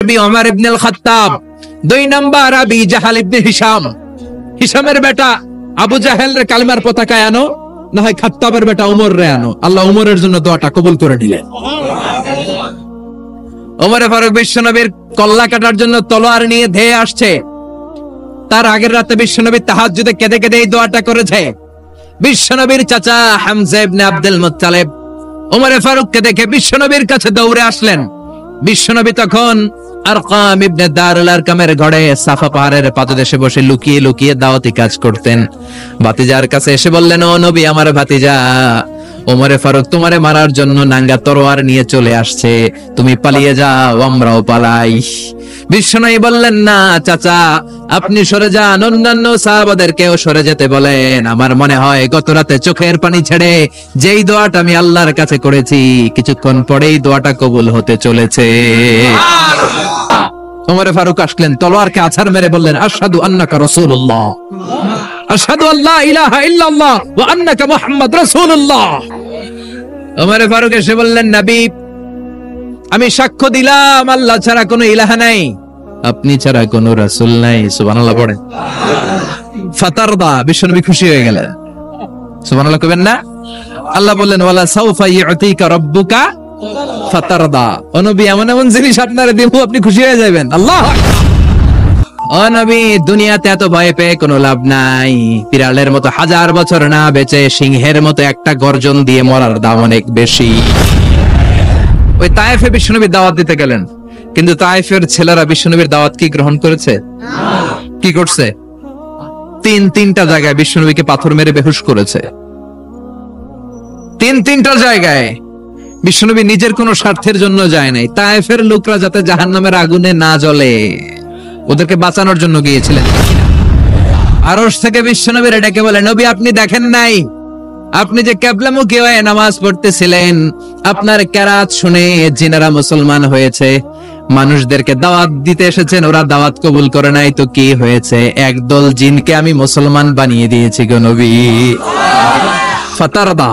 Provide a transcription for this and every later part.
নবী ওমর ইবনে আল খাত্তাব, 2 নাম্বার আবি জাহাল ইবনে হিশাম। হিশামের বেটা আবু জাহেলের কালিমার পতাকায় আনো, না হয় খাত্তাবের বেটা ওমর রে আনো। আল্লাহ ওমরের জন্য দোয়াটা কবুল করে নিলেন। ওমর ফারুক বিশ্বনবীর কল্লা কাটার জন্য তলোয়ার নিয়ে ধেয়ে আসছে। তার আগের রাতে বিশ্বনবী তাহাজ্জুদে কেঁদে কেঁদে এই দোয়াটা করেছে। বিশ্বনবীর চাচা হামজা ইবনে আব্দুল মুত্তালিব ওমর ফারুককে দেখে বিশ্বনবীর কাছে দৌড়ে আসলেন। বিশ্বনবী তখন আরকাম ইবনে দারুল আরকামের ঘরে সাফা পাহাড়ের পাদদেশে বসে লুকিয়ে লুকিয়ে দাওয়াতি কাজ করতেন। ভাতিজার কাছে এসে বললেন, ও নবী, আমার ভাতিজা ওমর ফারুক তোমারে মারার জন্য নাঙ্গা তরোয়ার নিয়ে চলে আসছে, তুমি পালিয়ে যাও, আমরাও পালাই। বিশ্বনবী বললেন, না চাচা, আপনি সরে যান, অন্যান্য সাহাবাদেরকেও সরে যেতে বলেন। আমার মনে হয় গত রাতে চোখের পানি ছেড়ে যেই দোয়াটা আমি আল্লাহর কাছে করেছি, কিছুক্ষণ পরেই দোয়াটা কবুল হতে চলেছে। ওমর ফারুক আসলেন, তলোয়ারকে আছাড় মেরে বললেন, আশহাদু আন্নাকা রাসূলুল্লাহ, আশহাদু আল্লা ইলাহা ইল্লাল্লাহ ওয়া আন্নাকা মুহাম্মদ রাসূলুল্লাহ। ওমর ফারুক এসে বললেন, নবী, আমি সাক্ষ্য দিলাম আল্লাহ ছাড়া কোনো ইলাহা নাই, আপনি ছাড়া কোনো রাসূল নাই। সুবহানাল্লাহ পড়েন। ফাতারদা, বিশ্বনবী খুশি হয়ে গেলেন। সুবহানাল্লাহ কইবেন না? আল্লাহ বললেন, ওয়ালা সাউফা ইউতিকা রাব্বুকা ফাতারদা। ও নবী, এমন এমন জিনিস আপনারে দেব, আপনি খুশি হয়ে যাবেন। আল্লাহ। ও নবী, দুনিয়াতে এত ভয় পেয়ে কোনো লাভ নাই। বিড়ালের মতো 1000 বছর না বেঁচে সিংহের মতো একটা গর্জন দিয়ে মরার দাম অনেক বেশি। ওই তায়েফে বিশ্বনবী দাওয়াত দিতে গেলেন, কিন্তু তায়েফের ছেলেরা বিশ্বনবীর দাওয়াত কি গ্রহণ করেছে? কি করছে? তিনটা জায়গায় বিশ্বনবীকে পাথর মেরে বেহুশ করেছে। তিনটা জায়গায়। বিশ্বনবী নিজের কোনো স্বার্থের জন্য যায় নাই, তায়েফের লোকরা যাতে জাহান্নামের আগুনে না জ্বলে ওদেরকে বাঁচানোর জন্য গিয়েছিলেন। আরশ থেকে বিশ্বনবীর ডেকে বলে, নবী, আপনি দেখেন নাই আপনি যে কিবলামুখী হয়ে নামাজ পড়তেছিলেন, আপনার কেরাত শুনে জিনেরা মুসলমান হয়েছে, মানুষদেরকে দাওয়াত দিতে এসেছেন, ওরা দাওয়াত কবুল করে নাই, তো কি হয়েছে? একদল জিনকে আমি মুসলমান বানিয়ে দিয়েছি গো নবী। ফাতারদা,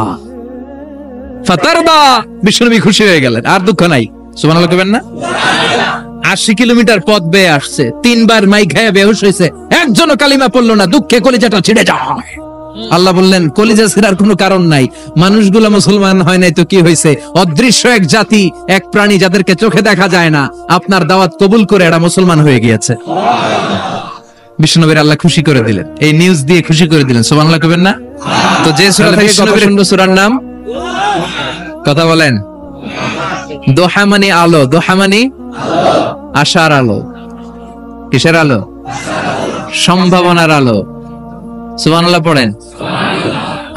ফাতারদা। বিশ্বনবী খুশি হয়ে গেলেন, আর দুঃখ নাই। সুবহানাল্লাহ কইবেন না? 80 কিলোমিটার পথ বেয়ে আসছে, 3 বার মাই খেয়ে বেহুশ হয়েছে, একজনও কালিমা পড়লো না, দুঃখে কলিজাটা ছিঁড়ে যায়। আল্লাহ বললেন, কলিজা ছিঁড়ার কোনো কারণ নাই, মানুষগুলো মুসলমান হয় নাই তো কি হয়েছে? অদৃশ্য এক জাতি, এক প্রাণী যাদেরকে চোখে দেখা যায় না, আপনার দাওয়াত কবুল করে এরা মুসলমান হয়ে গিয়েছে। বিশ্বনবীর আল্লাহ খুশি করে দিলেন, এই নিউজ দিয়ে খুশি করে দিলেন। সুবহানাল্লাহ কইবেন না? তো যে সূরা থেকে বিশ্বনবীর সূরার নাম কথা বলেন, দোহা মানে আলো, দোহা মানে আশার আলো। কিসের আলো? সম্ভাবনার আলো। সুবহানাল্লাহ পড়েন।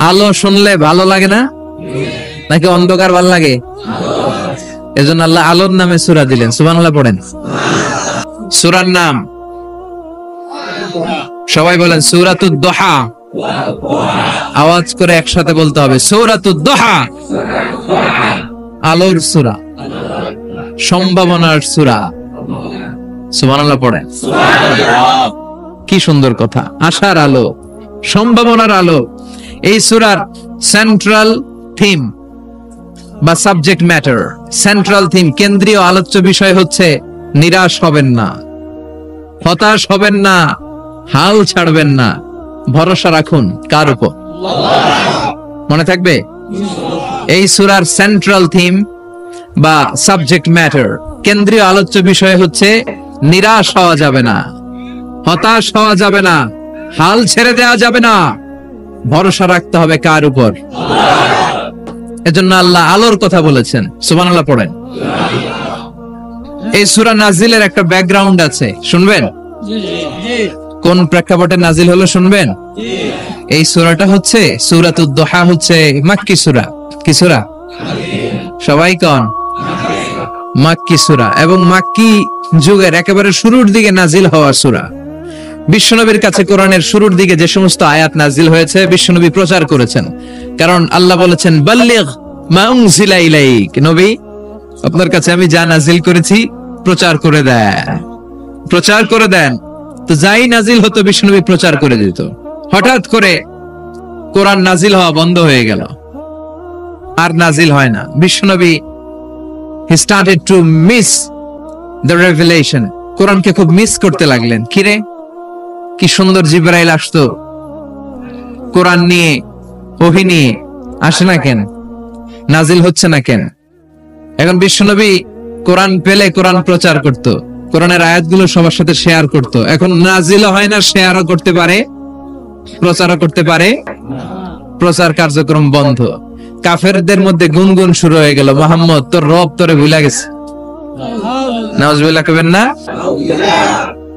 আলো শুনলে ভালো লাগে না, নাকি অন্ধকার ভালো লাগে? এজন্য আল্লাহ আলোর নামে সূরা দিলেন। সুবহানাল্লাহ পড়েন। সূরার নাম সবাই বলেন, সূরাতুদ দুহা। আওয়াজ করে একসাথে বলতে হবে, সূরাতুদ দুহা। আলোর সূরা, সম্ভাবনার সূরা। সুবহানাল্লাহ পড়েন। কি সুন্দর কথা, আশার আলো, সম্ভাবনার আলো। এই সূরার সেন্ট্রাল থিম বা সাবজেক্ট ম্যাটার, সেন্ট্রাল থিম, কেন্দ্রীয় আলোচ্য বিষয় হচ্ছে নিরাশ হবেন না, হতাশ হবেন না, হাল ছাড়বেন না, ভরসা রাখুন কার উপর? মনে থাকবে? এই সূরার সেন্ট্রাল থিম বা সাবজেক্ট ম্যাটার, কেন্দ্রীয় আলোচ্য বিষয় হচ্ছে নিরাশ হওয়া যাবে না, হতাশ হওয়া যাবে না, হাল ছেড়ে দেওয়া যাবে না, ভরসা রাখতে হবে কার উপর? এজন্য আল্লাহ আলোর কথা বলেছেন। সুবহানাল্লাহ পড়েন। এই সূরা নাজিলের একটা ব্যাকগ্রাউন্ড আছে, শুনবেন? কোন প্রেক্ষাপটে নাজিল হলো শুনবেন? এই সূরাটা হচ্ছে সূরাতুদ দুহা, হচ্ছে মাক্কি সূরা। কি সূরা? সবাই কোন? মাক্কি সূরা, এবং মাক্কি যুগের একেবারে শুরুর দিকে নাজিল হওয়া সূরা। বিশ্বনবীর কাছে কোরআনের শুরুর দিকে যে সমস্ত আয়াত নাজিল হয়েছে বিশ্বনবী প্রচার করেছেন, কারণ আল্লাহ বলেছেন, বাল্লিগ মা উনজিলা ইলাইক, নবী আপনার কাছে আমি যা নাজিল করেছি প্রচার করে দেন, প্রচার করে দেন। তো যাই নাজিল হতো বিশ্বনবী প্রচার করে দিত। হঠাৎ করে কোরআন নাজিল হওয়া বন্ধ হয়ে গেল, আর নাজিল হয় না। বিশ্বনবী he started to miss the revelation, কোরআনকে খুব মিস করতে লাগলেন। কিরে, কি সুন্দর জিবরাইল আসতো, কোরআন নিয়ে, ওহী নিয়ে, আসে না কেন? নাজিল হচ্ছে না কেন? এখন বিশ্বনবী কোরআন পেলে কোরআন প্রচার করত, কোরআনের আয়াতগুলো সবার সাথে শেয়ার করত। এখন নাজিলও হয় না, শেয়ারও করতে পারে, প্রচারও করতে পারে, প্রচার কার্যক্রম বন্ধ। কাফেরদের মধ্যে গুনগুন শুরু হয়ে গেল, মুহাম্মদ তোর রব তোরে ভুলে গেছে। নাউজুবিল্লাহ কইবেন না?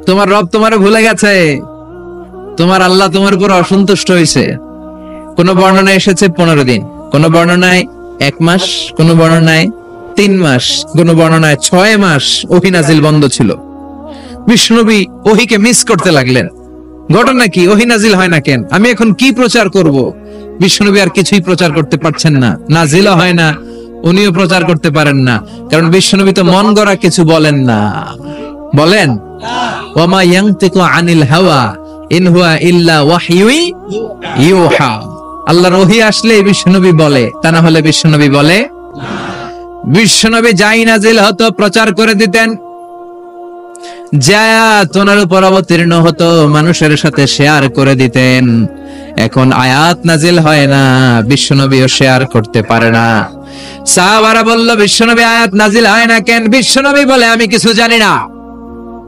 তোমার রব তোমারে ভুলে গেছে, তোমার আল্লাহ তোমার উপর অসন্তুষ্ট হয়েছে। কোন বর্ণনায় এসেছে 15 দিন, কোন বর্ণনায় 1 মাস, কোন বর্ণনায় 3 মাস, কোন বর্ণনায় 6 মাস ওহী নাজিল বন্ধ ছিল। বিষ্ণুনবী ওহীকে মিস করতে লাগলেন। ঘটনা কি? ওহী নাজিল হয় না কেন? আমি এখন কি প্রচার করব? বিষ্ণুনবী আর কিছুই প্রচার করতে পারছেন না, নাজিলও হয় না, উনিও প্রচার করতে পারেন না। কারণ বিষ্ণুনবী তো মন গড়া কিছু বলেন না। বলেন, ওয়ামা ইয়ানতিকু আনিল হাওয়া ইন হুয়া ইল্লা ওয়াহয়ু ইউহা। আল্লাহর ওহী আসলে বিষ্ণুনবী বলে, তা না হলে বিষ্ণুনবী বলে না। বিষ্ণুনবী যাই নাজিল হতো প্রচার করে দিতেন, যা তোনার উপর অবতীর্ণ হতো মানুষের সাথে শেয়ার করে দিতেন। এখন আয়াত নাজিল হয় না, বিশ্বনবীও শেয়ার করতে পারে না। সাহাবারা বলল, বিশ্বনবী আয়াত নাজিল হয় না কেন? বিশ্বনবী বলে, আমি কিছু জানি না।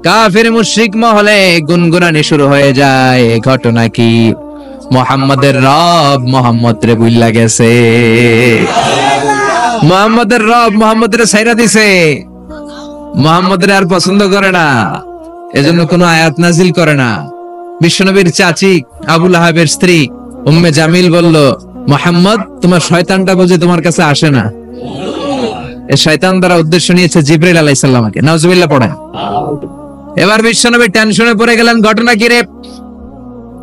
কাফির মুশরিক মহলে গুনগুনানি শুরু হয়ে যায়। ঘটনা কি? মুহাম্মাদের রব মুহাম্মদ রে ভুইলা গেছে, মুহাম্মাদের রব মুহাম্মদ রে ছাইরা দিছে, মুহাম্মদের আর পছন্দ করে না, এজন্য কোনো আয়াত নাজিল করে না। বিশ্বনবীর চাচি আবু লাহাবের স্ত্রী উম্মে জামিল বলল, মুহাম্মদ তোমার শয়তানটা বুঝে তোমার কাছে আসে না। এই শয়তান দ্বারা উদ্দেশ্য নিয়েছে জিবরাইল আলাইহিস সালামকে। নাউজুবিল্লাহ পড়েন। এবার বিশ্বনবী টেনশনে পড়ে গেলেন। ঘটনা কি রে?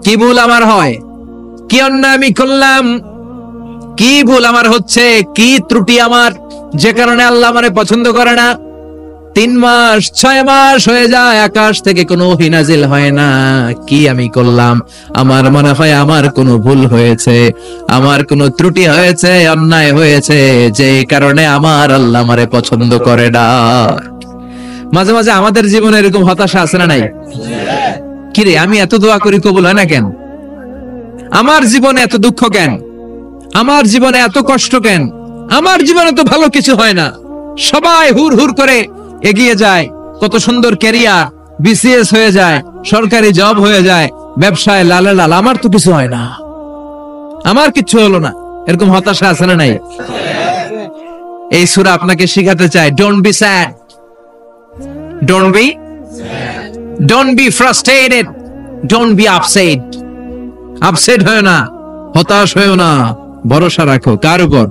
কি ভুল আমার হয়? কি অন্যায় আমি করলাম? কি ভুল আমার হচ্ছে? কি ত্রুটি আমার, যে কারণে আল্লাহ আমারে পছন্দ করে না? 3 মাস 6 মাস হয়ে যায়, আকাশ থেকে কোনো ওহী নাজিল হয় না। কি আমি করলাম? আমার মনে হয় আমার কোনো ভুল হয়েছে, আমার কোনো ত্রুটি হয়েছে, অন্যায় হয়েছে, যে কারণে আমার আল্লাহ আমারে পছন্দ করে না। মাঝে মাঝে আমাদের জীবনে এরকম হতাশা আছে না নাই? কি রে, আমি এত দোয়া করি কবুল হয় না কেন? আমার জীবনে এত দুঃখ কেন? আমার জীবনে এত কষ্ট কেন? আমার জীবনে তো ভালো কিছু হয় না, সবাই হুর হুর করে এগিয়ে যায়, কত সুন্দর ক্যারিয়ার, বিসিএস হয়ে যায়, সরকারি জব হয়ে যায়, ব্যবসায় লালে লাল, আমার তো কিছু হয় না, আমার কিছু হলো না। এরকম হতাশা আছে না নাই? এই সূরা আপনাকে শিখাতে চায়, don't be sad, don't be frustrated, don't be upset. Upset হয় না, হতাশ হয়েও না, ভরসা রাখো কার উপর?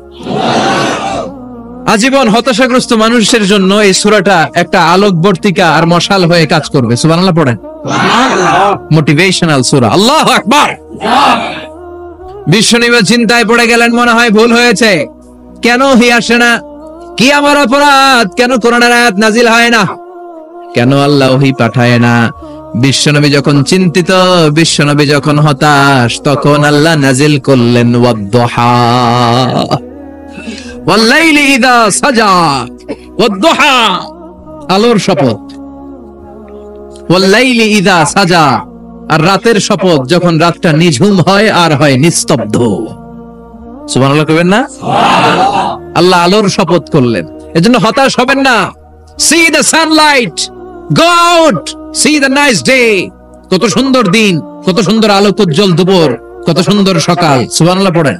আজীবন হতাশাগ্রস্ত মানুষের জন্য এই সূরাটা একটা আলোকবর্তিকা আর মশাল হয়ে কাজ করবে। সুবহানাল্লাহ পড়েন। মোটিভেশনাল সূরা। আল্লাহু আকবার। বিশ্বনবী চিন্তায় পড়ে গেলেন, মনে হয় ভুল হয়েছে। কেন ওহী আসে না? কি আমার অপরাধ? কেন কোরআনের আয়াত নাজিল হয় না? কেন আল্লাহ ওহী পাঠায় না? বিশ্বনবী যখন চিন্তিত, বিশ্বনবী যখন হতাশ, তখন আল্লাহ নাজিল করলেন ওয়াদ-দুহা, ওয়াল-লাইলি ইযা সাজা, ওয়াদ-দুহা, আলোর শপথ, ওয়াল-লাইলি ইযা সাজা, আর রাতের শপথ, যখন রাতটা নিঝুম হয় আর হয় নিস্তব্ধ। সুবহানাল্লাহ কইবেন না? সুবহানাল্লাহ। আল্লাহ আলোর শপথ করলেন। এজন্য হতাশ হবেন না। See the sunlight, go out, see the nice day. কত সুন্দর দিন, কত সুন্দর আলোকোজ্জ্বল দুপুর, কত সুন্দর সকাল। সুবহানাল্লাহ পড়েন।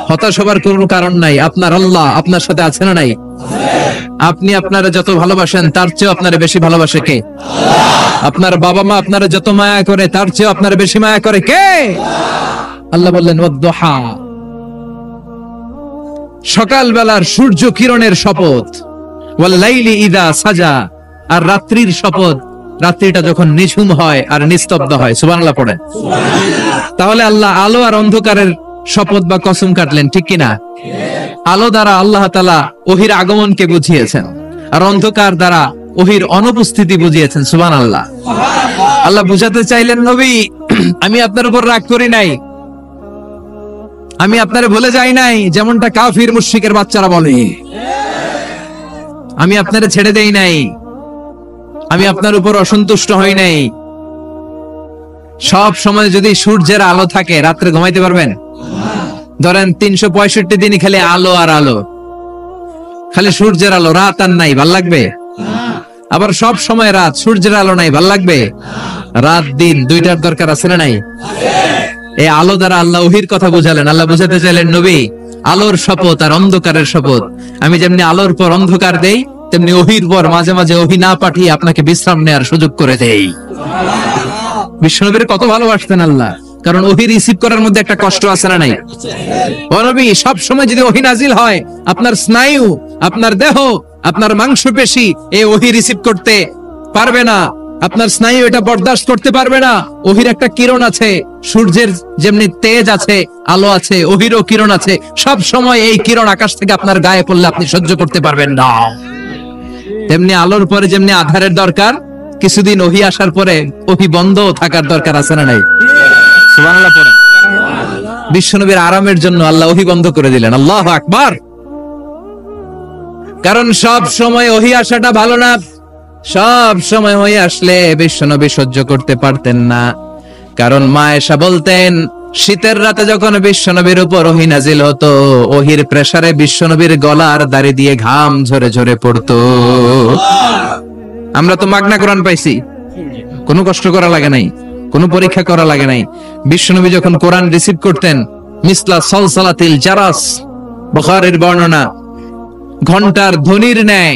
হতাশ হবার কোনো কারণ নাই। আপনার আল্লাহ আপনার সাথে আছে না নাই? আপনি আপনারা যত ভালোবাসেন তার চেয়ে আপনারা বেশি ভালোবাসে কে? আপনার বাবা মা আপনারা যত মায়া করে তার চেয়ে আপনারা বেশি মায়া করে কে? আল্লাহ বললেন ওয়াদ-দুহা, সকালবেলার সূর্য কিরণের শপথ, ওয়াল-লাইলি ইযা সাজা, আর রাত্রির শপথ, রাত্রিটা যখন নিঝুম হয় আর নিস্তব্ধ হয়। সুবহানাল্লাহ পড়েন। তাহলে আল্লাহ আলো আর অন্ধকারের শপথ বা কসম কাটলেন, ঠিক কিনা? আলো দ্বারা আল্লাহ তাআলা ওহীর আগমনকে বুঝিয়েছেন, আর অন্ধকার দ্বারা ওহীর অনুপস্থিতি বুঝিয়েছেন। সুবহানাল্লাহ। আল্লাহ বুঝাতে চাইলেন, নবী আমি আপনার উপর রাগ করি নাই, আমি আপনারে ভুলে যাই নাই, যেমনটা কাফির মুশরিকের বাচ্চারা বলে। আমি আপনারে ছেড়ে দেই নাই, আমি আপনার উপর অসন্তুষ্ট হই নাই। সব সময় যদি সূর্যের আলো থাকে, রাত্রে ঘুমাইতে পারবেন? ধরেন 365 দিনই খালি আলো আর আলো, খালি সূর্যের আলো, রাত আর নাই, ভাল লাগবে? আবার সব সময় রাত, সূর্যের আলো নাই, ভাল লাগবে? রাত দিন দুইটার দরকার আছে না নাই? এই আলো দ্বারা আল্লাহ ওহীর কথা বুঝালেন। আল্লাহ বুঝাতে চাইলেন, নবী, আলোর শপথ আর অন্ধকারের শপথ, আমি যেমনি আলোর পর অন্ধকার দেই, তেমনি ওহীর পর মাঝে মাঝে ওহী না পাঠিয়ে আপনাকে বিশ্রাম নেওয়ার সুযোগ করে দেই। বিশ্বনবীর কত ভালোবাসতেন আল্লাহ, কারণ ওহী রিসিভ করার মধ্যে একটা কষ্ট আছে না নাই? ও নবী, সব সময় যদি ওহী নাজিল হয়, আপনার স্নায়ু, আপনার দেহ, আপনার মাংসপেশি এই ওহী রিসিভ করতে পারবে না, আপনার স্নায়ু এটা বরদাস্ত করতে পারবে না। ওহীর একটা কিরণ আছে, সূর্যের যেমনি তেজ আছে, আলো আছে, ওহীরও কিরণ আছে। সব সময় এই কিরণ আকাশ থেকে আপনার গায়ে পড়লে আপনি সহ্য করতে পারবেন না। তেমনি আলোর পরে যেমনি আধারের দরকার, কিছুদিন ওহী আসার পরে ওহী বন্ধ থাকার দরকার আছে না নাই? সুবহানাল্লাহ পড়েন। বিশ্বনবীর আরামের জন্য আল্লাহ ওহী বন্ধ করে দিলেন। আল্লাহু আকবার। কারণ সব সময় ওহী আসাটা ভালো না। সব সময় ওহী আসলে বিশ্বনবী সহ্য করতে পারতেন না। কারণ মা আয়েশা বলতেন, শীতের রাতে যখন বিশ্বনবীর উপর ওহী নাজিল হতো, ওহীর প্রেসারে বিশ্বনবীর গলার দাড়ি দিয়ে ঘাম ঝরে ঝরে পড়তো। আমরা তো মাগনা কোরআন পাইছি, কোনো কষ্ট করা লাগে নাই, কোনো পরীক্ষা করা লাগে নাই। বিশ্বনবী যখন কোরআন রিসিভ করতেন, মিসলা সলসলাতিল জারাস, বুখারীর বর্ণনা, ঘন্টার ধ্বনির ন্যায়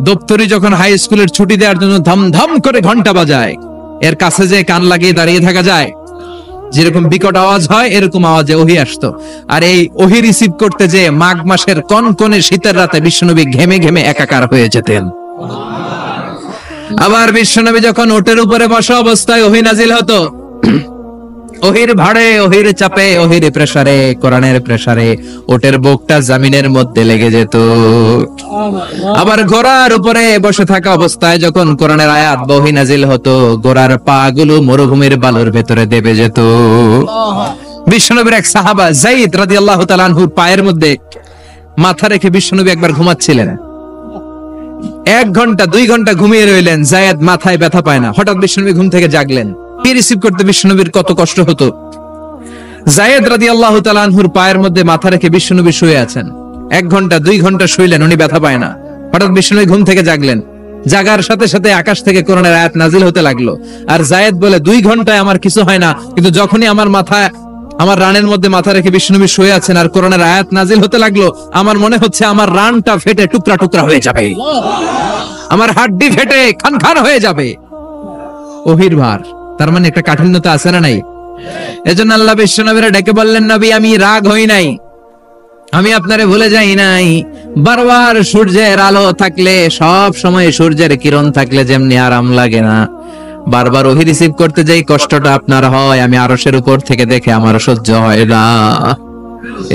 দপ্তরি যখন হাই স্কুলের ছুটি দেওয়ার জন্য ধামধাম করে ঘন্টা বাজায়, এর কাছে যে কান লাগিয়ে দাঁড়িয়ে থাকা যায়, যেরকম বিকট আওয়াজ হয়, এরকম আওয়াজে ওহী আসতো। আর এই ওহী রিসিভ করতে যে মাঘ মাসের কনকনে শীতের রাতে বিশ্বনবী ঘেমে ঘেমে একাকার হয়ে যেতেন। আবার বিশ্বনবী যখন ওটের উপরে বসা অবস্থায় ওহী নাজিল হতো, ওহীর ভাড়ে, ওহীর চাপে, ওহীর প্রেসারে, কোরআনের প্রেসারে ওটের বুকটা জমিনের মধ্যে লেগে যেত। আবার ঘোড়ার উপরে বসে থাকা অবস্থায় যখন কোরআনের আয়াত ওহী নাজিল হতো, ঘোড়ার পা গুলো মরুভূমির বালুর ভেতরে দেবে যেত। বিশ্বনবীর এক সাহাবা যায়েদ রাদিয়াল্লাহু তাআলা আনহুর পায়ের মধ্যে মাথা রেখে বিশ্বনবী একবার ঘুমাচ্ছিলেন। 1 ঘন্টা 2 ঘন্টা ঘুমিয়ে রইলেন, যায়েদ মাথায় ব্যথা পায় না। হঠাৎ বিশ্বনবী ঘুম থেকে জাগলেন। কি রিসিভ করতে বিশ্বনবীর কত কষ্ট হতো। যায়েদ রাদিয়াল্লাহু তাআলা আনহুর পায়ের মধ্যে মাথা রেখে বিশ্বনবী শুয়ে আছেন। 1 ঘন্টা 2 ঘন্টা শুইলেন, উনি ব্যথা পায় না। হঠাৎ বিশ্বনবী ঘুম থেকে জাগলেন। জাগার সাথে সাথে আকাশ থেকে কোরআনের আয়াত নাজিল হতে লাগলো। আর যায়েদ বলে, 2 ঘন্টায় আমার কিছু হয় না, কিন্তু যখনই আমার মাথায়, আমার রানের মধ্যে মাথা রেখে বিশ্বনবী শুয়ে আছেন আর কোরআনের আয়াত নাজিল হতে লাগলো, আমার মনে হচ্ছে আমার রানটা ফেটে টুকরা টুকরা হয়ে যাবে, আমার হাড্ডি ফেটে খান খান হয়ে যাবে। ওহীর ভার, তার মানে একটা কাঠিন্যতা আছে না নাই? এজন্য আল্লাহ বিশ্বনবীরা ডেকে বললেন, নবী, আমি রাগ হই নাই, আমি আপনারে ভুলে যাই নাই। বারবার সূর্যের আলো থাকলে, সব সময় সূর্যের কিরণ থাকলে যেমনি আরাম লাগে না, বারবার ওহী রিসিভ করতে যাই কষ্টটা আপনার হয়, আমি আরশের উপর থেকে দেখে আমার সহ্য হয় না।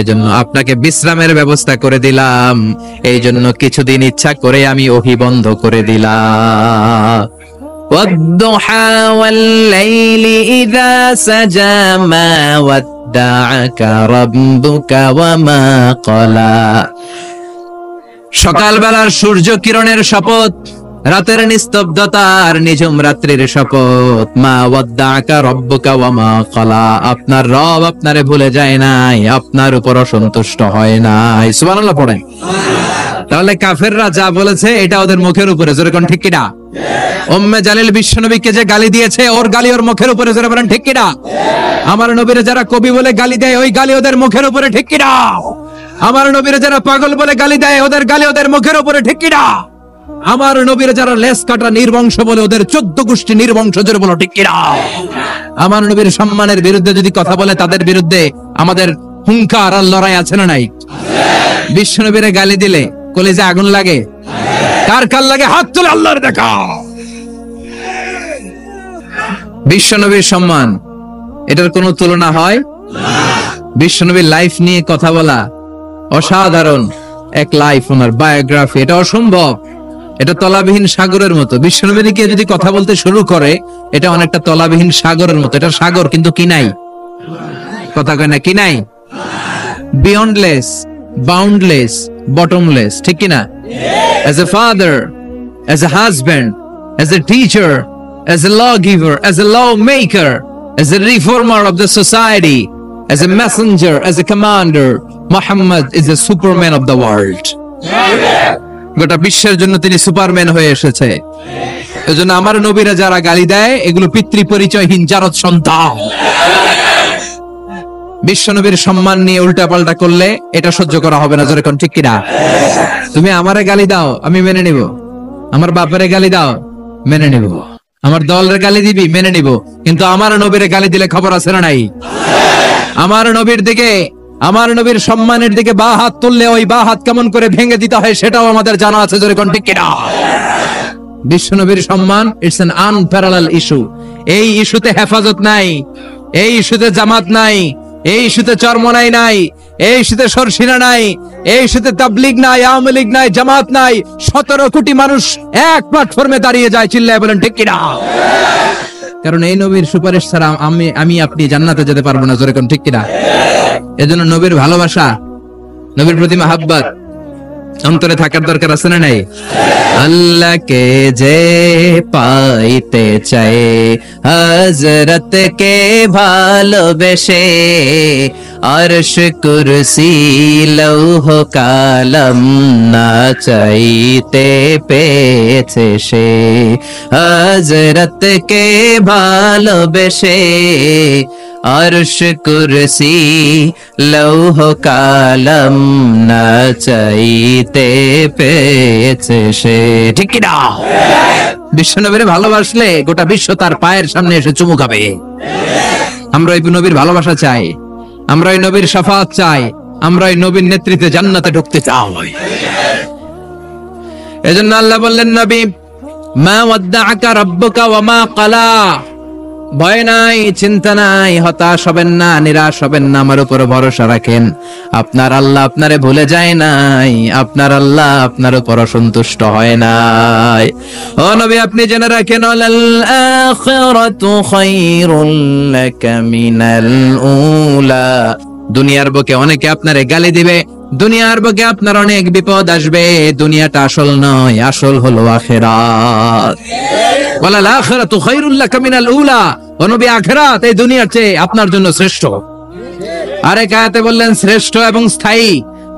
এজন্য আপনাকে বিশ্রামের ব্যবস্থা করে দিলাম। এই জন্য কিছুদিন ইচ্ছা করে আমি ওহী বন্ধ করে দিলাম। والضحى والليل إذا سجى ما ودعك ربك وما قلى। সকালবেলার সূর্য কিরণের শপথ, রাতের নিস্তব্ধতার নিঝুম রাত্রির শপথ, মা ওয়াদ্দাকা রব্বুকা ওয়া মা ক্বালা। আপনার রব আপনারে ভুলে যায় নাই, আপনার উপর অসন্তুষ্ট হয় নাই। সুবহানাল্লাহ পড়েন। তাহলে কাফেররা যা বলেছে এটা ওদের মুখের উপরে, জোরে কোন ঠিক কিনা? উম্মে জালিল বিশ্বনবীকে যে গালি দিয়েছে, ওর গালি ওর মুখের উপরে, জোরে বলেন ঠিক কিনা? আমার নবীরে যারা কবি বলে গালি দেয়, ওই গালি ওদের মুখের উপরে, ঠিক কিনা? আমার নবীরে যারা পাগল বলে গালি দেয়, ওদের গালি ওদের মুখের উপরে, ঠিক কিনা? আমার নবীরে যারা লেস কাটা নির্বংশ বলে, ওদের 14 গোষ্ঠী নির্বংশ, জোরে বলো ঠিক কিনা? আমার নবীর সম্মানের বিরুদ্ধে যদি কথা বলে, তাদের বিরুদ্ধে আমাদের হুঙ্কার আর লড়াই আছে না নাই? বিশ্বনবীরে গালি দিলে কলিজা আগুন লাগে? কার কার লাগে? হাত তুলে আল্লাহর দেখাও। বিশ্বনবীর সম্মান, এটার কোনো তুলনা হয়? বিশ্বনবীর লাইফ নিয়ে কথা বলা অসাধারণ এক লাইফ, ওনার বায়োগ্রাফি, এটা অসম্ভব। এটা তলাবিহীন সাগরের মতো। বিশ্বনবী নিয়ে যদি কথা বলতে শুরু করে, এটা অনেকটা তলাবিহীন সাগরের মতো। এটা সাগর কিন্তু কি নাই? কথা কয় না, কি নাই? বিয়ন্ডলেস, বাউন্ডলেস, বটমলেস, ঠিক কিনা? As a father, as a husband, as a teacher, as a lawgiver, as a lawmaker, as a reformer of the society, as a messenger, as a commander. Muhammad is a superman of the world. গোটা বিশ্বের জন্য তিনি Superman হয়ে এসেছে। এজন্য আমার নবীরা যারা গালি দেয় এগুলো পিতৃ পরিচয়হীন জারদ সন্তান। বিশ্ব নবীর সম্মান নিয়ে উল্টা পাল্টা করলে এটা সহ্য করা হবে না, জোরে কোন ঠিক কিনা? তুমি আমারে গালি দাও আমি মেনে নিব, আমার বাপের গালি দাও মেনে নিব, আমার দলের গালি দিবি মেনে নিব, কিন্তু আমার নবীর গালি দিলে খবর আছে না নাই? আমার নবীর দিকে, আমার নবীর সম্মানের দিকে বা হাত তুললে ওই বা হাত কেমন করে ভেঙে দিতে হয় সেটাও আমাদের জানা আছে, জোরে কোন ঠিক কিনা? বিশ্ব নবীর সম্মান ইটস অ্যান আনপ্যারালাল ইস্যু। এই ইস্যুতে হেফাজত নাই, এই ইস্যুতে জামাত নাই, এই ইস্যুতে চরমনাই নাই, এই ইস্যুতে সরসিনা নাই, এই ইস্যুতে তাবলীগ নাই, আওয়ামী লীগ নাই, জামাত নাই। 17 কোটি মানুষ এক প্ল্যাটফর্মে দাঁড়িয়ে যায়, চিল্লায় বলেন ঠিক কিনা? কারণ এই নবীর সুপারিশ ছাড়া আমি আপনি জান্নাতে যেতে পারবো না, জোরে কোন ঠিক কিনা? এজন্য নবীর ভালোবাসা, নবীর প্রতি মাহাব্বত অন্তরে থাকার দরকার আছে না নাই? আল্লাহকে যে পাইতে চায় হযরত কে ভালোবেসে, আরশ কুরসি লৌহ কালাম না চাইতে পেয়েছে সে। হযরত কে ভালোবেসে, আরশ কুরসি লৌহ কালাম না চাইতে পেয়েছে সে। ঠিক কি না? বিশ্বনবীর ভালোবাসলে গোটা বিশ্ব তার পায়ের সামনে এসে চুমু খাবে। আমরা এই নবীর ভালোবাসা চাই, আমরা এই নবীর শাফাআত চাই, আমরা এই নবীর নেতৃত্বে জান্নাতে ঢুকতে চাই। এজন্য আল্লাহ বললেন, নবী মা ওয়াদ্দাআকা রাব্বুকা ওয়া মা ক্বালা। ভয় নাই, চিন্তা নাই, হতাশ হবেন না, নিরাশ হবেন না, আমার উপর ভরসা রাখেন। আপনার আল্লাহ আপনারে ভুলে যায় নাই, আপনার আল্লাহ আপনার উপর অসন্তুষ্ট হয় নাই। ও নবী আপনি জেনে রাখেন, আল আখিরাতু খায়রুল লাকা মিনাল উলা। দুনিয়ার বুকে অনেকে আপনারে গালি দিবে, দুনিয়ার বুকে আপনার অনেক বিপদ আসবে, দুনিয়াটা আসল নয়, আসল হলো আখিরাত। ওয়ালাল আখিরাতু খায়রুল লাকা মিনাল উলা। ও নবী আখিরাত এই দুনিয়ার চেয়ে আপনার জন্য শ্রেষ্ঠ। আরেক আয়াতে বললেন শ্রেষ্ঠ এবং স্থায়ী।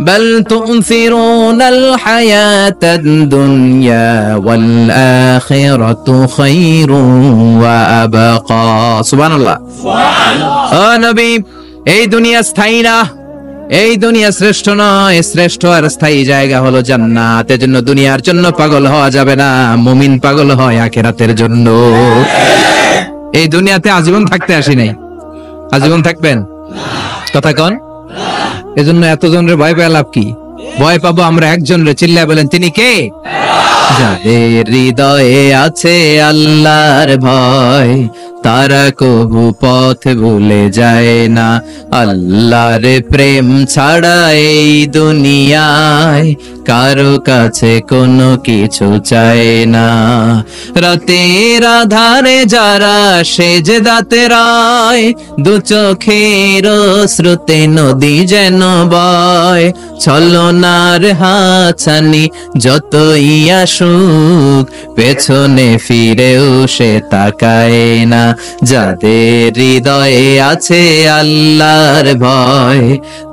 বাল তুনসিরুনাল হায়াতাদ দুনিয়া ওয়াল আখিরাতু খায়রুন ওয়া আবকা। সুবহানাল্লাহ। ও নবী এই দুনিয়া স্থায়ী না, এই দুনিয়া শ্রেষ্ঠ নয়, শ্রেষ্ঠ আর স্থায়ী জায়গা হলো জান্নাত। এজন্য দুনিয়ার জন্য পাগল হওয়া যাবে না, মুমিন পাগল হয় আখিরাতের জন্য। এই দুনিয়াতে আজীবন থাকতে আসি নাই, আজীবন থাকবেন কথা কন? এজন্য এতজনের ভয় পেয়ে লাভ কি? ভয় পাবো আমরা একজনের, চিল্লায় বলেন তিনি কে? যাদের হৃদয়ে আছে আল্লাহর ভয়, তারা কবু পথ ভুলে যায় না। আল্লাহর প্রেম ছাড়া এই দুনিয়ায় কারো কাছে কোনো কিছু চায় না। রাতের আধারে যারা সেজদাতে রায়, দু চোখের স্রোতে নদী যেন বয়। ছলনার হাতছানি যতই আসুক, পেছনে ফিরেও সে তাকায় না। যাদের হৃদয়ে আছে আল্লাহর ভয়,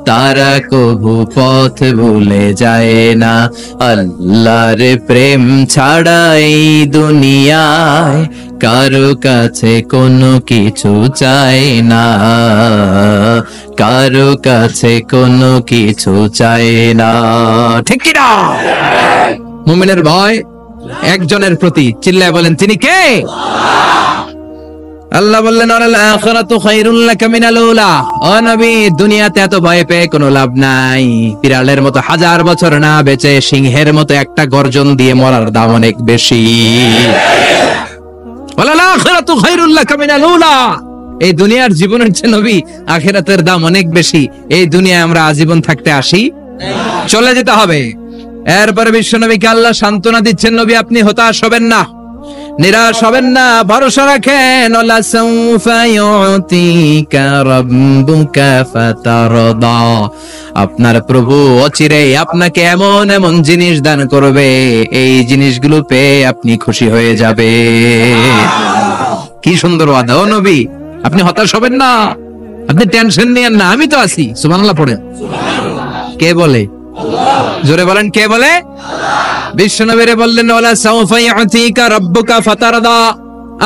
তারা কবু পথ ভুলে যায় না। আল্লাহর প্রেম ছাড়া এই দুনিয়ায় কারো কাছে কোনো কিছু চায় না, কারো কাছে কোনো কিছু চায় না। ঠিক কি না? মুমিনের ভয় একজনের প্রতি, চিল্লায় বলেন তিনি কে? আল্লাহ বললেন আল আখিরাতু খায়রুল লাকা মিনাল উলা। ও নবী দুনিয়াতে এত ভয় পেয়ে কোনো লাভ নাই। বিড়ালের মতো 1000 বছর না বেঁচে সিংহের মতো একটা গর্জন দিয়ে মরার দাম অনেক বেশি। আল আখিরাতু খায়রুল লাকা মিনাল উলা। এই দুনিয়ার জীবনের চেয়ে নবী আখিরাতের দাম অনেক বেশি। এই দুনিয়ায় আমরা আজীবন থাকতে আসি, চলে যেতে হবে। এরপরে বিশ্ব নবীকে আল্লাহ সান্ত্বনা দিচ্ছেন, নবী আপনি হতাশ হবেন না, নিরাশ হবেন না, ভরসা রাখেন। ওয়ালা সাউফা ইউতিকা রাব্বুকা ফাতারদা, আপনার প্রভু অচিরেই আপনাকে এমন এমন জিনিস দান করবে, এই জিনিসগুলো পেয়ে আপনি খুশি হয়ে যাবে। কি সুন্দর ওয়াদা। ও নবী, আপনি হতাশ হবেন না, আপনি টেনশন নিয়েন না, আমি তো আছি। সুবহানাল্লাহ পড়েন। কে বলে? জোরে বলেন, কে বলে? বিশ্বনবীরে বললেন ওয়ালা সাউফা ইউতিকা রাব্বুকা ফাতারদা,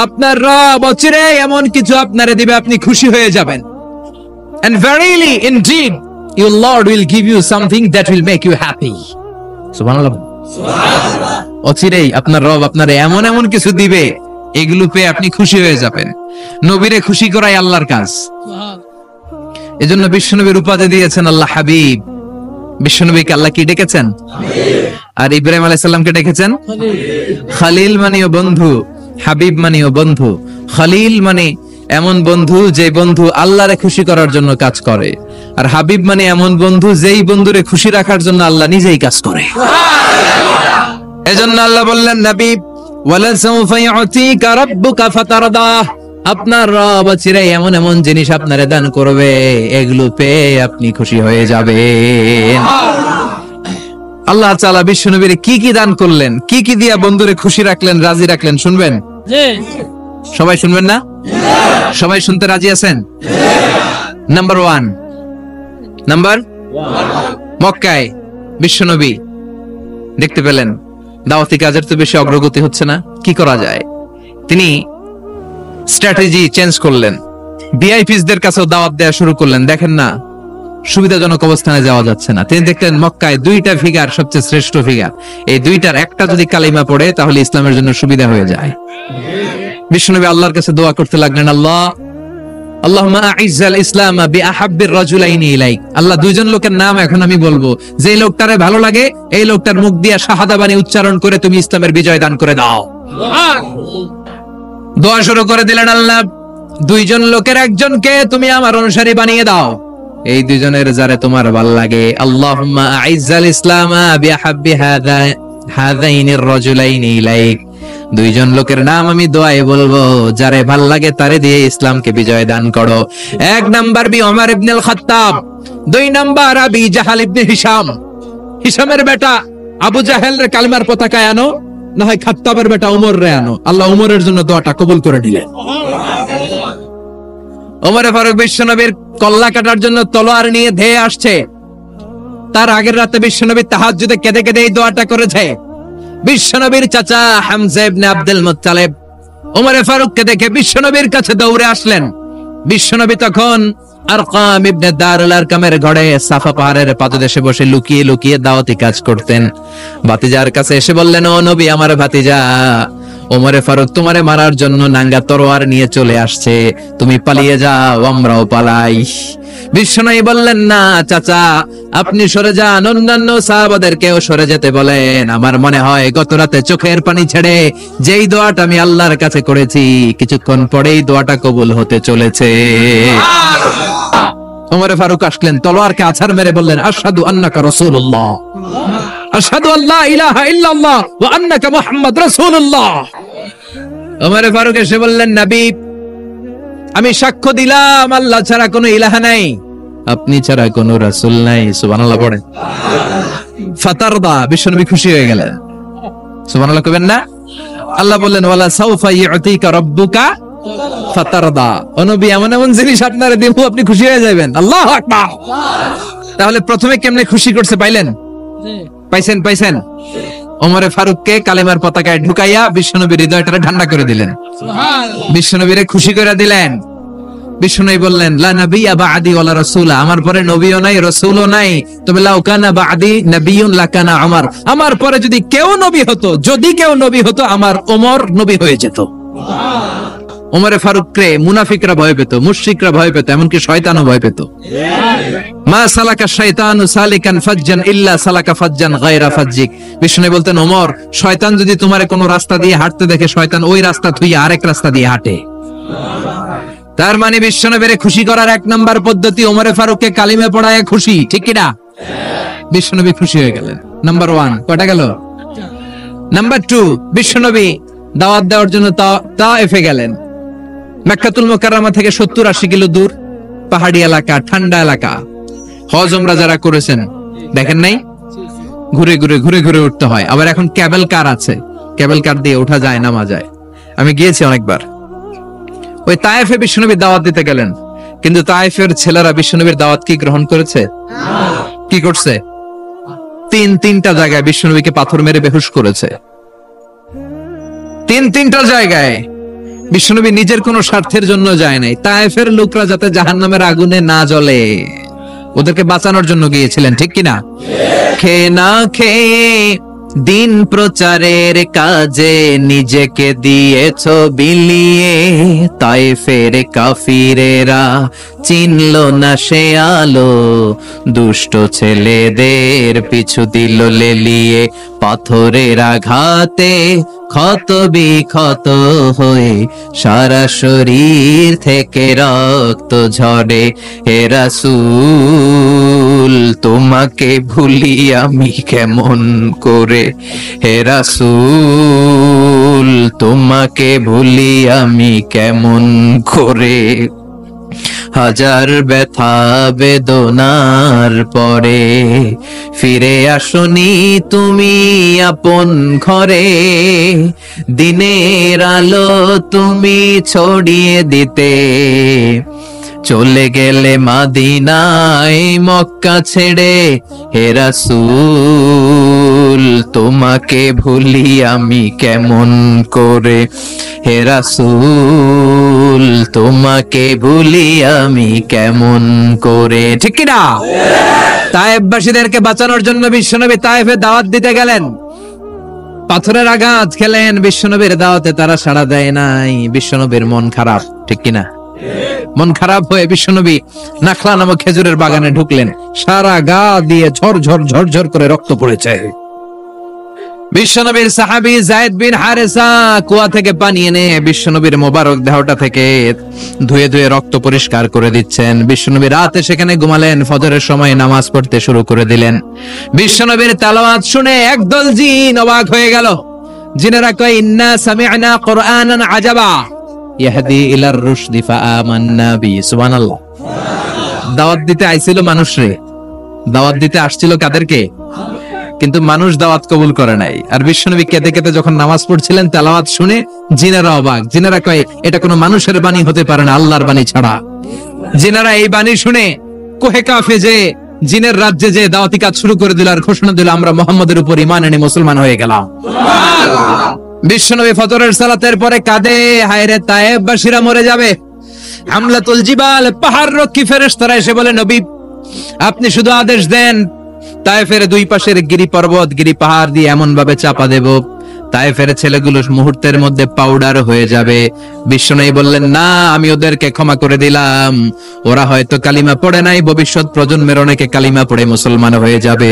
আপনার রব অচিরেই এমন কিছু আপনারে দিবে, আপনি খুশি হয়ে যাবেন। And verily indeed your Lord will give you something that will make you happy. সুবহানাল্লাহ। অচিরেই আপনার রব আপনারে এমন এমন কিছু দিবে, এগুলো পেয়ে আপনি খুশি হয়ে যাবেন। নবীরে খুশি করাই আল্লাহর কাজ। এজন্য বিশ্বনবীর উপাধি দিয়েছেন আল্লাহ হাবিব। বিশ্বনবীকে আল্লাহ কি ডেকেছেন? আর ইব্রাহিম আলাইহিস সালামকে ডেকেছেন খলিল, মানেও বন্ধু, হাবিব মানেও বন্ধু। খলিল মানে এমন বন্ধু যে বন্ধু আল্লাহরে খুশি করার জন্য কাজ করে, আর হাবিব মানে এমন বন্ধু যেই বন্ধুরে খুশি রাখার জন্য আল্লাহ নিজেই কাজ করে। এজন্য আল্লাহ বললেন নবী, ওয়ালা সাউফা ইউতিকা রাব্বুকা ফাতারদা, আপনার রব চিরাই এমন এমন জিনিস আপনারে দান করবে, এগুলো পেয়ে আপনি খুশি হয়ে যাবেন। আল্লাহ তাআলা বিশ্বনবীরে কি কি দান করলেন, কি কি দিয়া বন্ধুরে খুশি রাখলেন, রাজি রাখলেন, শুনবেন? সবাই শুনবেন না? সবাই শুনতে রাজি আছেন? নাম্বার 1, মক্কায় বিশ্বনবী দেখতে পেলেন দাওয়াতি কাজের তো বেশি অগ্রগতি হচ্ছে না, কি করা যায়? তিনি স্ট্র্যাটেজি চেঞ্জ করলেন, ভিআইপিসদের কাছেও দাওয়াত দেওয়া শুরু করলেন। দেখেন না, সুবিধাজনক অবস্থানে যাওয়া যাচ্ছে না। তিনি দেখলেন মক্কায় 2টা ফিগার সবচেয়ে শ্রেষ্ঠ ফিগার, এই 2টার একটা যদি কালিমা পড়ে তাহলে ইসলামের জন্য সুবিধা হয়ে যায়। বিশ্বনবী আল্লাহর কাছে দোয়া করতে লাগলেন, আল্লাহুম্মা আইজ্জাল ইসলাম বিআহাব্বির রাজুলাইনি ইলাইক। আল্লাহ, 2জন লোকের নাম এখন আমি বলবো, যে লোকটারে ভালো লাগে এই লোকটার মুখ দিয়ে শাহাদা বাণী উচ্চারণ করে তুমি ইসলামের বিজয় দান করে দাও। দোয়া শুরু করে দিলেন, আল্লাহ 2জন লোকের একজনকে তুমি আমার অনুসারী বানিয়ে দাও, এই 2জনের যারে তোমার ভালো লাগে। আল্লাহুম্মা আইজ্জাল ইসলাম বিআহাব্বি হাযাইনির রাজুলাইনি ইলাইক। 2জন লোকের নাম আমি দোয়ায় বলবো, যারে ভাল লাগে তারে দিয়ে ইসলামকে বিজয় দান করো। 1 নাম্বার ওমর ইবনে আল খাত্তাব, 2 নাম্বার আবি জাহাল ইবনে হিশাম। হিশামের বেটা আবু জাহেল রে কালিমার পতাকায় আনো, না হয় খাত্তাবের বেটা ওমর রে আনো। আল্লাহ ওমরের জন্য দোয়াটা কবুল করে নিলেন। ওমর ফারুক বিশ্বনবীর কল্লা কাটার জন্য তলোয়ার নিয়ে ধেয়ে আসছে, তার আগের রাতে বিশ্বনবী তাহাজ্জুদে কেঁদে কেঁদে এই দোয়াটা করেছে। বিশ্বনবীর চাচা হামজা ইবনে আব্দুল মুত্তালিব ওমর ফারুককে দেখে বিশ্বনবীর কাছে দৌড়ে আসলেন। বিশ্বনবী তখন আরকাম ইবনে দারুল আরকামের ঘরে সাফা পাহাড়ের পাদদেশে বসে লুকিয়ে লুকিয়ে দাওয়াতি কাজ করতেন। ভাতিজার কাছে এসে বললেন, ও নবী, আমার ভাতিজা ওমর ফারুক তোমারে মারার জন্য নাঙ্গা তরোয়ার নিয়ে চলে আসছে, তুমি পালিয়ে যাও, আমরাও পালাই। বিশ্বনবী বললেন, না চাচা, আপনি সরে যান, অন্যান্য সাহাবাদেরকেও সরে যেতে বলেন। আমার মনে হয় গত রাতে চোখের পানি ছেড়ে যেই দোয়াটা আমি আল্লাহর কাছে করেছি, কিছুক্ষণ পরেই দোয়াটা কবুল হতে চলেছে। ওমর ফারুক আসলেন, তলোয়ারকে আছাড় মেরে বললেন, আশহাদু আন্নাকা রাসূলুল্লাহ, আশহাদু আল্লা ইলাহা ইল্লাল্লাহ ওয়া আন্নাকা মুহাম্মদ রাসূলুল্লাহ। ওমর ফারুক এসে বললেন, নবী, আমি সাক্ষ্য দিলাম আল্লাহ ছাড়া কোনো ইলাহা নাই, আপনি ছাড়া কোনো রাসূল নাই। সুবহানাল্লাহ পড়েন। ফাতারদা, বিশ্বনবী খুশি হয়ে গেলেন। সুবহানাল্লাহ কইবেন না? আল্লাহ বললেন, ওয়ালা সাউফা ইউতিকা রাব্বুকা ফাতারদা। ও নবী, এমন এমন জিনিস আপনারে দেব, আপনি খুশি হয়ে যাবেন। আল্লাহু আকবার। তাহলে প্রথমে কেমনে খুশি করছে পাইলেন? পাইছেন? ওমর ফারুককে কালেমার পতাকায় ঢুকাইয়া বিশ্বনবীর হৃদয়টারে ঠান্ডা করে দিলেন, বিশ্বনবীরে খুশি করে দিলেন। বিশ্বনবী বললেন, লা নাবিয়্যা বা'দি ওয়ালা রাসূলা, আমার পরে নবীও নাই রাসূলও নাই, তবে লাউ কানা বা'দি নাবিয়্যুন লাকানা ওমর, আমার পরে যদি কেউ নবী হতো আমার ওমর নবী হয়ে যেত। ওমর ফারুককে মুনাফিকরা ভয় পেত, মুশরিকরা ভয় পেত, এমনকি শয়তানও ভয় পেত। মা সালাকা শাইতানু সালিকান ফাজ্জান ইল্লা সালাকা ফাজ্জান গায়রা ফাজ্জিক। বিষ্ণু বলতেন, ওমর, শয়তান যদি তোমারে কোনো রাস্তা দিয়ে হাঁটতে দেখে, শয়তান ওই রাস্তা থুইয়া আরেক রাস্তা দিয়ে হাঁটে। তার মানে বিশ্বনবীরে খুশি করার 1 নাম্বার পদ্ধতি ওমর ফারুককে কালিমা পড়ায় খুশি, ঠিক কি না? বিশ্বনবী খুশি হয়ে গেলেন। নাম্বার 1 কয়টা গেল? নাম্বার 2, বিশ্বনবী দাওয়াত দেওয়ার জন্য তায়েফে গেলেন। মক্কাতুল মুকাররমা থেকে 70-80 কিলো দূর, পাহাড়ি এলাকা, ঠান্ডা এলাকা। হজ উমরা যারা করেছেন দেখেন নাই, ঘুরে ঘুরে ঘুরে ঘুরে উঠতে হয়। আবার এখন ক্যাবেল কার আছে, ক্যাবেল কার দিয়ে ওঠা যায়, নামা যায়। আমি গিয়েছি অনেকবার। ওই তায়েফে বিশ্বনবী দাওয়াত দিতে গেলেন, কিন্তু তায়েফের ছেলেরা বিশ্বনবীর দাওয়াত কি গ্রহণ করেছে? কি করছে? তিনটা জায়গায় বিশ্বনবীকে পাথর মেরে বেহুশ করেছে। তিনটা জায়গায়। বিশ্বনবী নিজের কোন স্বার্থের জন্য যায় নাই, তায়েফের লোকরা যাতে জাহান্নামের আগুনে না জ্বলে ওদেরকে বাঁচানোর জন্য গিয়েছিলেন, ঠিক কিনা? খেয়ে না খেয়ে দিন প্রচারের কাজে নিজেকে দিয়েছ বিলিয়ে, তায়েফের কাফিরেরা চিনল না সে আলো, দুষ্ট ছেলেদের পিছু দিল লেলিয়ে, পাথরের আঘাতে ক্ষত বিক্ষত হয়ে সারা শরীর থেকে রক্ত ঝরে। হে রাসূল তোমাকে ভুলি আমি কেমন করে, হে রাসূল তোমাকে ভুলি আমি কেমন করে। হাজার ব্যথা বেদনার পরে ফিরে আসনি তুমি আপন ঘরে, দিনের আলো তুমি ছড়িয়ে দিতে, চলে গেলে মদিনায় মক্কা ছেড়ে। হে রাসূল তোমাকে ভুলি আমি কেমন করে, হে রাসূল তোমাকে ভুলি আমি কেমন করে, ঠিক কি না? তায়েফবাসীদেরকে বাঁচানোর জন্য বিশ্বনবী তায়েফে দাওয়াত দিতে গেলেন। পাথরের আঘাত খেলেন, বিশ্বনবীর দাওয়াতে তারা সাড়া দেয় নাই। বিশ্বনবীর মন খারাপ, ঠিক কিনা? মন খারাপ হয়ে বিশ্বনবী নাখলা নামক খেজুরের বাগানে ঢুকলেন। সারা গা দিয়ে ঝরঝর ঝরঝর করে রক্ত পড়েছে। বিশ্বনবীর সাহাবী যায়েদ বিন হারেসা কুয়া থেকে পানি এনে বিশ্বনবীর মোবারক দেহটা থেকে ধুয়ে ধুয়ে রক্ত পরিষ্কার করে দিচ্ছেন। বিশ্বনবী রাতে সেখানে ঘুমালেন, ফজরের সময় নামাজ পড়তে শুরু করে দিলেন। বিশ্বনবীর তেলাওয়াত শুনে একদল জিন অবাক হয়ে গেল। জিনেরা কয়, ইন্না সামি'না কুরআনান আজাবা ইয়াহদি ইলার রুশদি ফাআমান্না বি। সুবহানাল্লাহ। দাওয়াত দিতে আইছিল মানুষরে, দাওয়াত দিতে আসছিল কাদেরকে? কিন্তু মানুষ দাওয়াত কবুল করে নাই। আর বিশ্বনবী কেঁদে কেঁদে যখন নামাজ পড়ছিলেন, তেলাওয়াত শুনে জিনেরা অবাক। জিনেরা কয়, এটা কোনো মানুষের বাণী হতে পারে না, আল্লাহর বাণী ছাড়া। জিনেরা এই বাণী শুনে কোহে কাফে যে জিনের রাজ্যে যে দাওয়াতি কাজ শুরু করে দিল আর ঘোষণা দিল, আমরা মুহাম্মদের উপর ঈমান এনে মুসলমান হয়ে গেলাম। বিশ্বনবী ফজরের সালাতের পরে কাঁদে, হায় রে তায়েফবাসীরা মরে যাবে। হামলাতুল জিবাল, পাহাড় রক্ষী ফেরেশতারা এসে বলে, নবী আপনি শুধু আদেশ দেন, তায়েফের দুই পাশের গিরি পর্বত, গিরি পাহাড় দিয়ে এমন ভাবে চাপা দেব, তায়েফের ছেলেগুলো মুহূর্তের মধ্যে পাউডার হয়ে যাবে। বিশ্বনবী বললেন, না, আমি ওদেরকে ক্ষমা করে দিলাম। ওরা হয়তো কালিমা পড়ে নাই, ভবিষ্যৎ প্রজন্মের অনেকে কালিমা পড়ে মুসলমান হয়ে যাবে।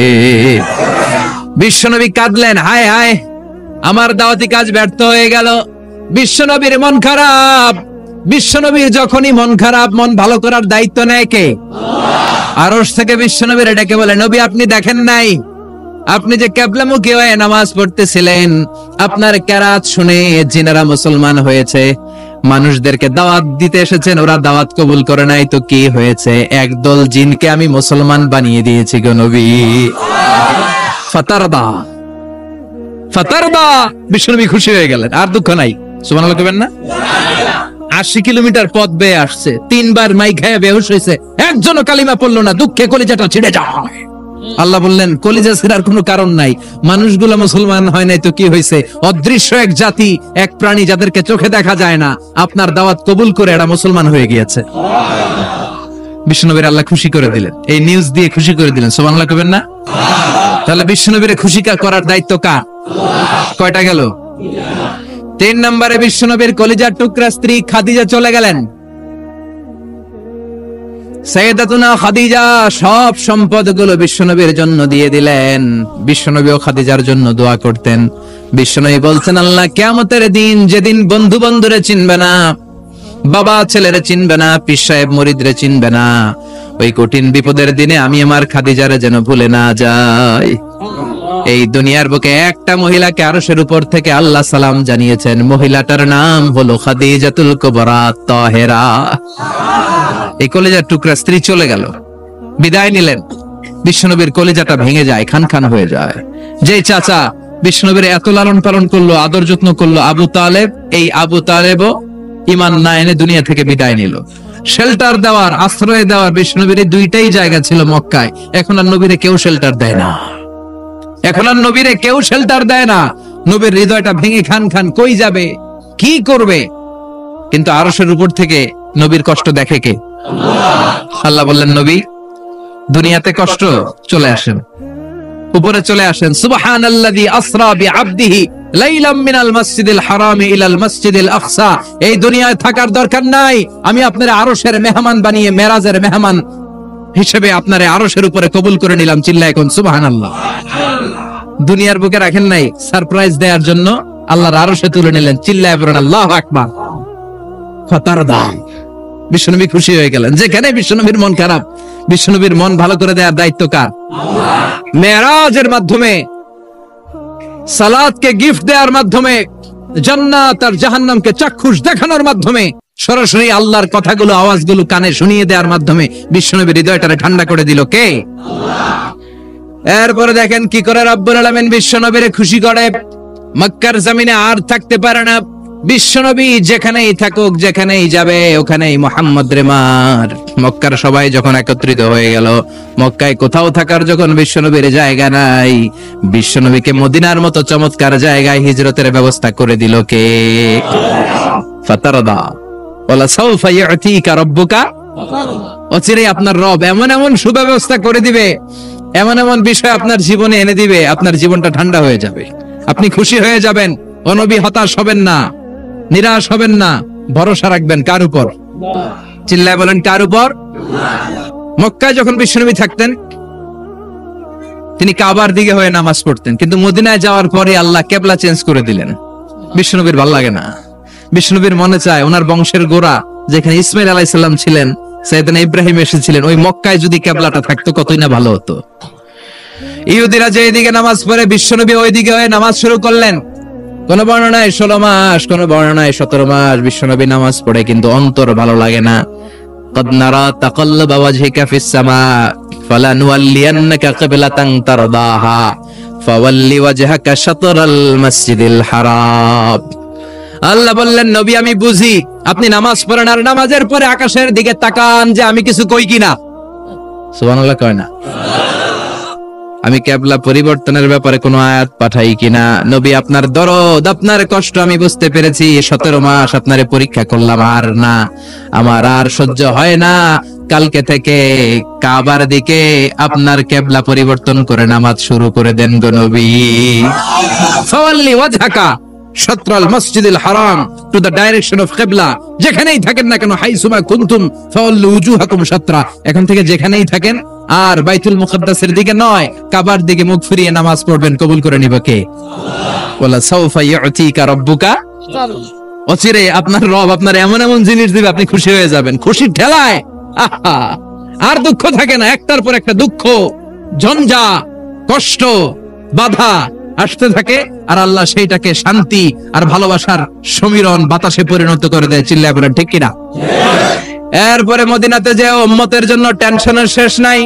বিশ্বনবী কাঁদলেন, হায় হায় আমার দাওয়াতি কাজ ব্যর্থ হয়ে গেল। বিশ্বনবীর মন খারাপ। বিশ্বনবীর যখনই মন খারাপ, মন ভালো করার দায়িত্ব নেয় কে? আরশ থেকে বিশ্বনবীর ডেকে বলে, নবী আপনি দেখেন নাই, আপনি যে কিবলামুখী হয়ে নামাজ পড়তেছিলেন, আপনার কেরাত শুনে জিনেরা মুসলমান হয়েছে। মানুষদেরকে দাওয়াত দিতে এসেছেন, ওরা দাওয়াত কবুল করে নাই, তো কি হয়েছে? একদল জিনকে আমি মুসলমান বানিয়ে দিয়েছি গো নবী। ফাতারদা ফাতারদা। বিশ্বনবী খুশি হয়ে গেলেন, আর দুঃখ নাই। সুবহানাল্লাহ কইবেন না? 80 কিলোমিটার পথ বেয়ে আসছে, 3 বার মাই খেয়ে বেহুশ হয়েছে, একজনও কালিমা পড়লো না, দুঃখে কলিজাটা ছিঁড়ে যায়। আল্লাহ বললেন, কলিজা ছিঁড়ার কোনো কারণ নাই, মানুষগুলো মুসলমান হয় নাই তো কি হয়েছে? অদৃশ্য এক জাতি, এক প্রাণী যাদেরকে চোখে দেখা যায় না, আপনার দাওয়াত কবুল করে এরা মুসলমান হয়ে গিয়েছে। বিশ্বনবীর আল্লাহ খুশি করে দিলেন, এই নিউজ দিয়ে খুশি করে দিলেন। সুবহানাল্লাহ কইবেন না? তাহলে বিশ্বনবীর খুশি করার দায়িত্ব কার? কয়টা গেল? 3 নম্বরে বিশ্বনবীর কলিজার টুকরা স্ত্রী খাদিজা চলে গেলেন। সাইয়েদাতুনা খাদিজা সব সম্পদগুলো বিশ্বনবীর জন্য দিয়ে দিলেন। বিশ্বনবীও খাদিজার জন্য দোয়া করতেন। বিশ্বনবী বলছেন, আল্লাহ কিয়ামতের দিন, যেদিন বন্ধু বন্ধুরে চিনবে না, বাবা ছেলেরে চিনবে না, পীর সাহেব মুরিদরে চিনবে না, ওই কঠিন বিপদের দিনে আমি আমার খাদিজারে যেন ভুলে না যাই। এই দুনিয়ার বুকে একটা মহিলাকে আরশের উপর থেকে আল্লাহ সালাম জানিয়েছেন, মহিলাটার নাম হলো খাদিজাতুল কুবরা তাহেরা। এই কলিজার টুকরা স্ত্রী চলে গেল, বিদায় নিলেন। বিশ্বনবীর কলিজাটা ভেঙে যায়, খান খান হয়ে যায়। যে চাচা বিশ্বনবীর এত লালন পালন করলো, আদর যত্ন করলো, আবু তালেব, এই আবু তালেবও ঈমান না এনে দুনিয়া থেকে বিদায় নিল। শেল্টার দেওয়ার, আশ্রয় দেওয়ার বিশ্বনবীর দুইটাই জায়গা ছিল মক্কায়। এখন আর নবীরে কেউ শেল্টার দেয় না, এখন আর নবীরে কেউ শেল্টার দেয় না। নবীর হৃদয়টা ভেঙে খান খান, কই যাবে, কি করবে? কিন্তু আরশের উপর থেকে নবীর কষ্ট দেখে কে? আল্লাহ বললেন, নবী দুনিয়াতে কষ্ট, চলে আসেন, উপরে চলে আসেন। সুবহানাল্লাযী আসরা বিআবদিহি লাইলাম মিনাল মাসজিদিল হারামি ইলাল মাসজিদিল আকসা। এই দুনিয়ায় থাকার দরকার নাই, আমি আপনারে আরশের মেহমান বানিয়ে মেরাজের মেহমান হিসেবে আপনারে আরশের উপরে কবুল করে নিলাম। চিল্লায় কোন সুবহানাল্লাহ। দুনিয়ার বুকে রাখেন নাই, সারপ্রাইজ দেওয়ার জন্য আল্লাহর আরশে তুলে নিলেন। চিল্লায় বলেন আল্লাহু আকবার। ফাতারদা, বিশ্বনবী খুশি হয়ে গেলেন। যেখানে বিশ্বনবীর মন খারাপ, বিশ্বনবীর মন ভালো করে দেওয়ার দায়িত্ব কার? মেরাজের মাধ্যমে, সালাতকে গিফট দেওয়ার মাধ্যমে, জান্নাত আর জাহান্নামকে চাক্ষুষ দেখানোর মাধ্যমে, সরাসরি আল্লাহর কথাগুলো, আওয়াজগুলো কানে শুনিয়ে দেওয়ার মাধ্যমে বিশ্বনবীর হৃদয়টারে ঠান্ডা করে দিল কে? এরপরে দেখেন কি করে রব্বুল আলামিন বিশ্বনবীরে খুশি করে। মক্কার জমিনে আর থাকতে পারে না বিশ্বনবী, যেখানেই থাকুক, যেখানেই যাবে, ওখানেই মুহাম্মদ রে মার। মক্কার সবাই যখন একত্রিত হয়ে গেল, মক্কায় কোথাও থাকার যখন বিশ্বনবীর জায়গা নাই, বিশ্বনবীকে মদিনার মতো চমৎকার জায়গায় হিজরতের ব্যবস্থা করে দিল কে? ফাতারদা ওয়ালা সাউফা ইউতিকা রাব্বুকা। অচিরেই আপনার রব এমন এমন সুব্যবস্থা করে দিবে, এমন এমন বিষয় আপনার জীবনে এনে দিবে, আপনার জীবনটা ঠান্ডা হয়ে যাবে, আপনি খুশি হয়ে যাবেন। ও নবী, হতাশ হবেন না, নিরাশ হবেন না, ভরসা রাখবেন কার উপর? চিল্লায় বলেন কার উপর? মক্কায় যখন বিশ্বনবী থাকতেন, তিনি কাবার দিকে হয়ে নামাজ পড়তেন, কিন্তু মদিনায় যাওয়ার পরে আল্লাহ কেবলা চেঞ্জ করে দিলেন। বিশ্বনবীর ভালো লাগে না, বিশ্বনবীর মনে চায় ওনার বংশের গোড়া যেখানে ইসমাইল আলাইহিস সালাম ছিলেন, সাইয়েদনা ইব্রাহিম এসেছিলেন, ওই মক্কায় যদি কেবলাটা থাকতো কতই না ভালো হতো। ইহুদিরা যেদিকে নামাজ পড়ে, বিশ্বনবী ওইদিকে হয়ে নামাজ শুরু করলেন। কোন বর্ণনায় 16 মাস, কোন বর্ণনায় 17 মাস বিশ্বনবী নামাজ পড়ে, কিন্তু অন্তর ভালো লাগে না। قد نرى تقلب وجهك في السماء فلنولينك قبلة ترضاها فول وجهك شطر المسجد الحرام। আল্লাহ বললেন, নবী আমি বুঝি আপনি নামাজ পড়েন, আর নামাজের পরে আকাশের দিকে তাকান যে আমি কিছু কই কিনা। সুবহানাল্লাহ কয় না? আমি কেবলা পরিবর্তনের ব্যাপারে কোনো আয়াত পাঠাই কিনা? নবী আপনার দরদ, আপনার কষ্ট আমি বুঝতে পেরেছি। 17 মাস আপনারে পরীক্ষা করলাম, আর না, আমার আর সহ্য হয় না। কালকে থেকে কাবার দিকে আপনার কেবলা পরিবর্তন করে নামাজ শুরু করে দেন গো নবী। ফাওয়াল্লি ওয়াজহাকা শাতরাল মসজিদিল হারাম, টু দ্য ডাইরেকশন অফ কিবলা। যেখানেই থাকেন না কেন, হাইসুমা কুনতুম ফাওয়াল্লু উজুহাকুম শাতরা, এখন থেকে যেখানেই থাকেন আর বাইতুল মুকদ্দাসের দিকে নয়, কাবার দিকে মুখ ফিরিয়ে নামাজ পড়বেন। কবুল করে নিব কে? ওয়ালা সাউফা ইউতিকা রাব্বুকা। অচিরে আপনার রব আপনার এমন এমন জিনিস দিবে, আপনি খুশি হয়ে যাবেন। খুশির ঠেলায় আহা, আর দুঃখ থাকে না, একটার পর একটা দুঃখ, ঝঞ্ঝা, কষ্ট, বাধা আসতে থাকে, আর আল্লাহ সেইটাকে শান্তি আর ভালোবাসার সমীরণ বাতাসে পরিণত করে দেয়। চিল্লায় বলেন ঠিক কিনা? এরপরে মদিনাতে যে উম্মতের জন্য টেনশনের শেষ নাই।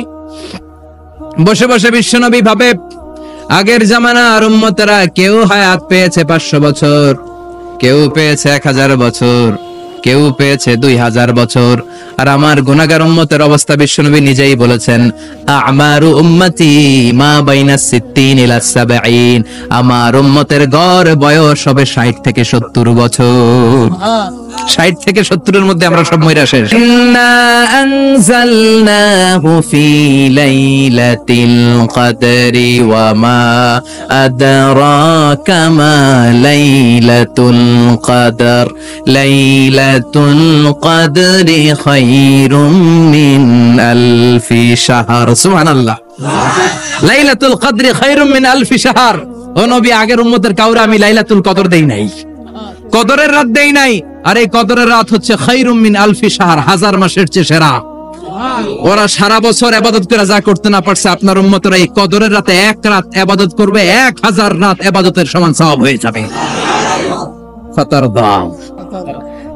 বসে বসে বিশ্বনবী ভাবে, আগের জামানার উম্মতেরা কেউ হায়াত পেয়েছে 500 বছর, কেউ পেয়েছে 1000 বছর, কেউ পেয়েছে 2000 বছর, আর আমার গুনাহগার উম্মতের অবস্থা বিশ্বনবী নিজেই বলেছেন, আমারু উম্মতি মা বাইনা 60 ইলা 70। আমার উম্মতের গড় বয়স হবে 60 থেকে 70 বছর। 60 থেকে 70 এর মধ্যে আমরা সব মইরা শেষ। ইন্না আনজালনাহু ফি লাইলাতিল কদরি ওয়া মা আদরাকা মা লাইলাতুল কদর লাইলাতুল কদরি খায়রুম মিন আলফি শাহর। সুবহানাল্লাহ। লাইলাতুল কদরি খায়রুম মিন আলফি শাহর। ও নবী, আগের উম্মতের কাউরে আমি লাইলাতুল কদর দেই নাই, কদরের রাত দেই নাই। আর এই কদরের রাত হচ্ছে খায়রুম মিন আলফি শাহর, 1000 মাসের চেয়ে সেরা। ওরা সারা বছর ইবাদত করে যা করতে না পারছে, আপনার উম্মতরা এই কদরের রাতে এক রাত ইবাদত করবে, 1000 রাত ইবাদতের সমান সওয়াব হয়ে যাবে। ফাতারদা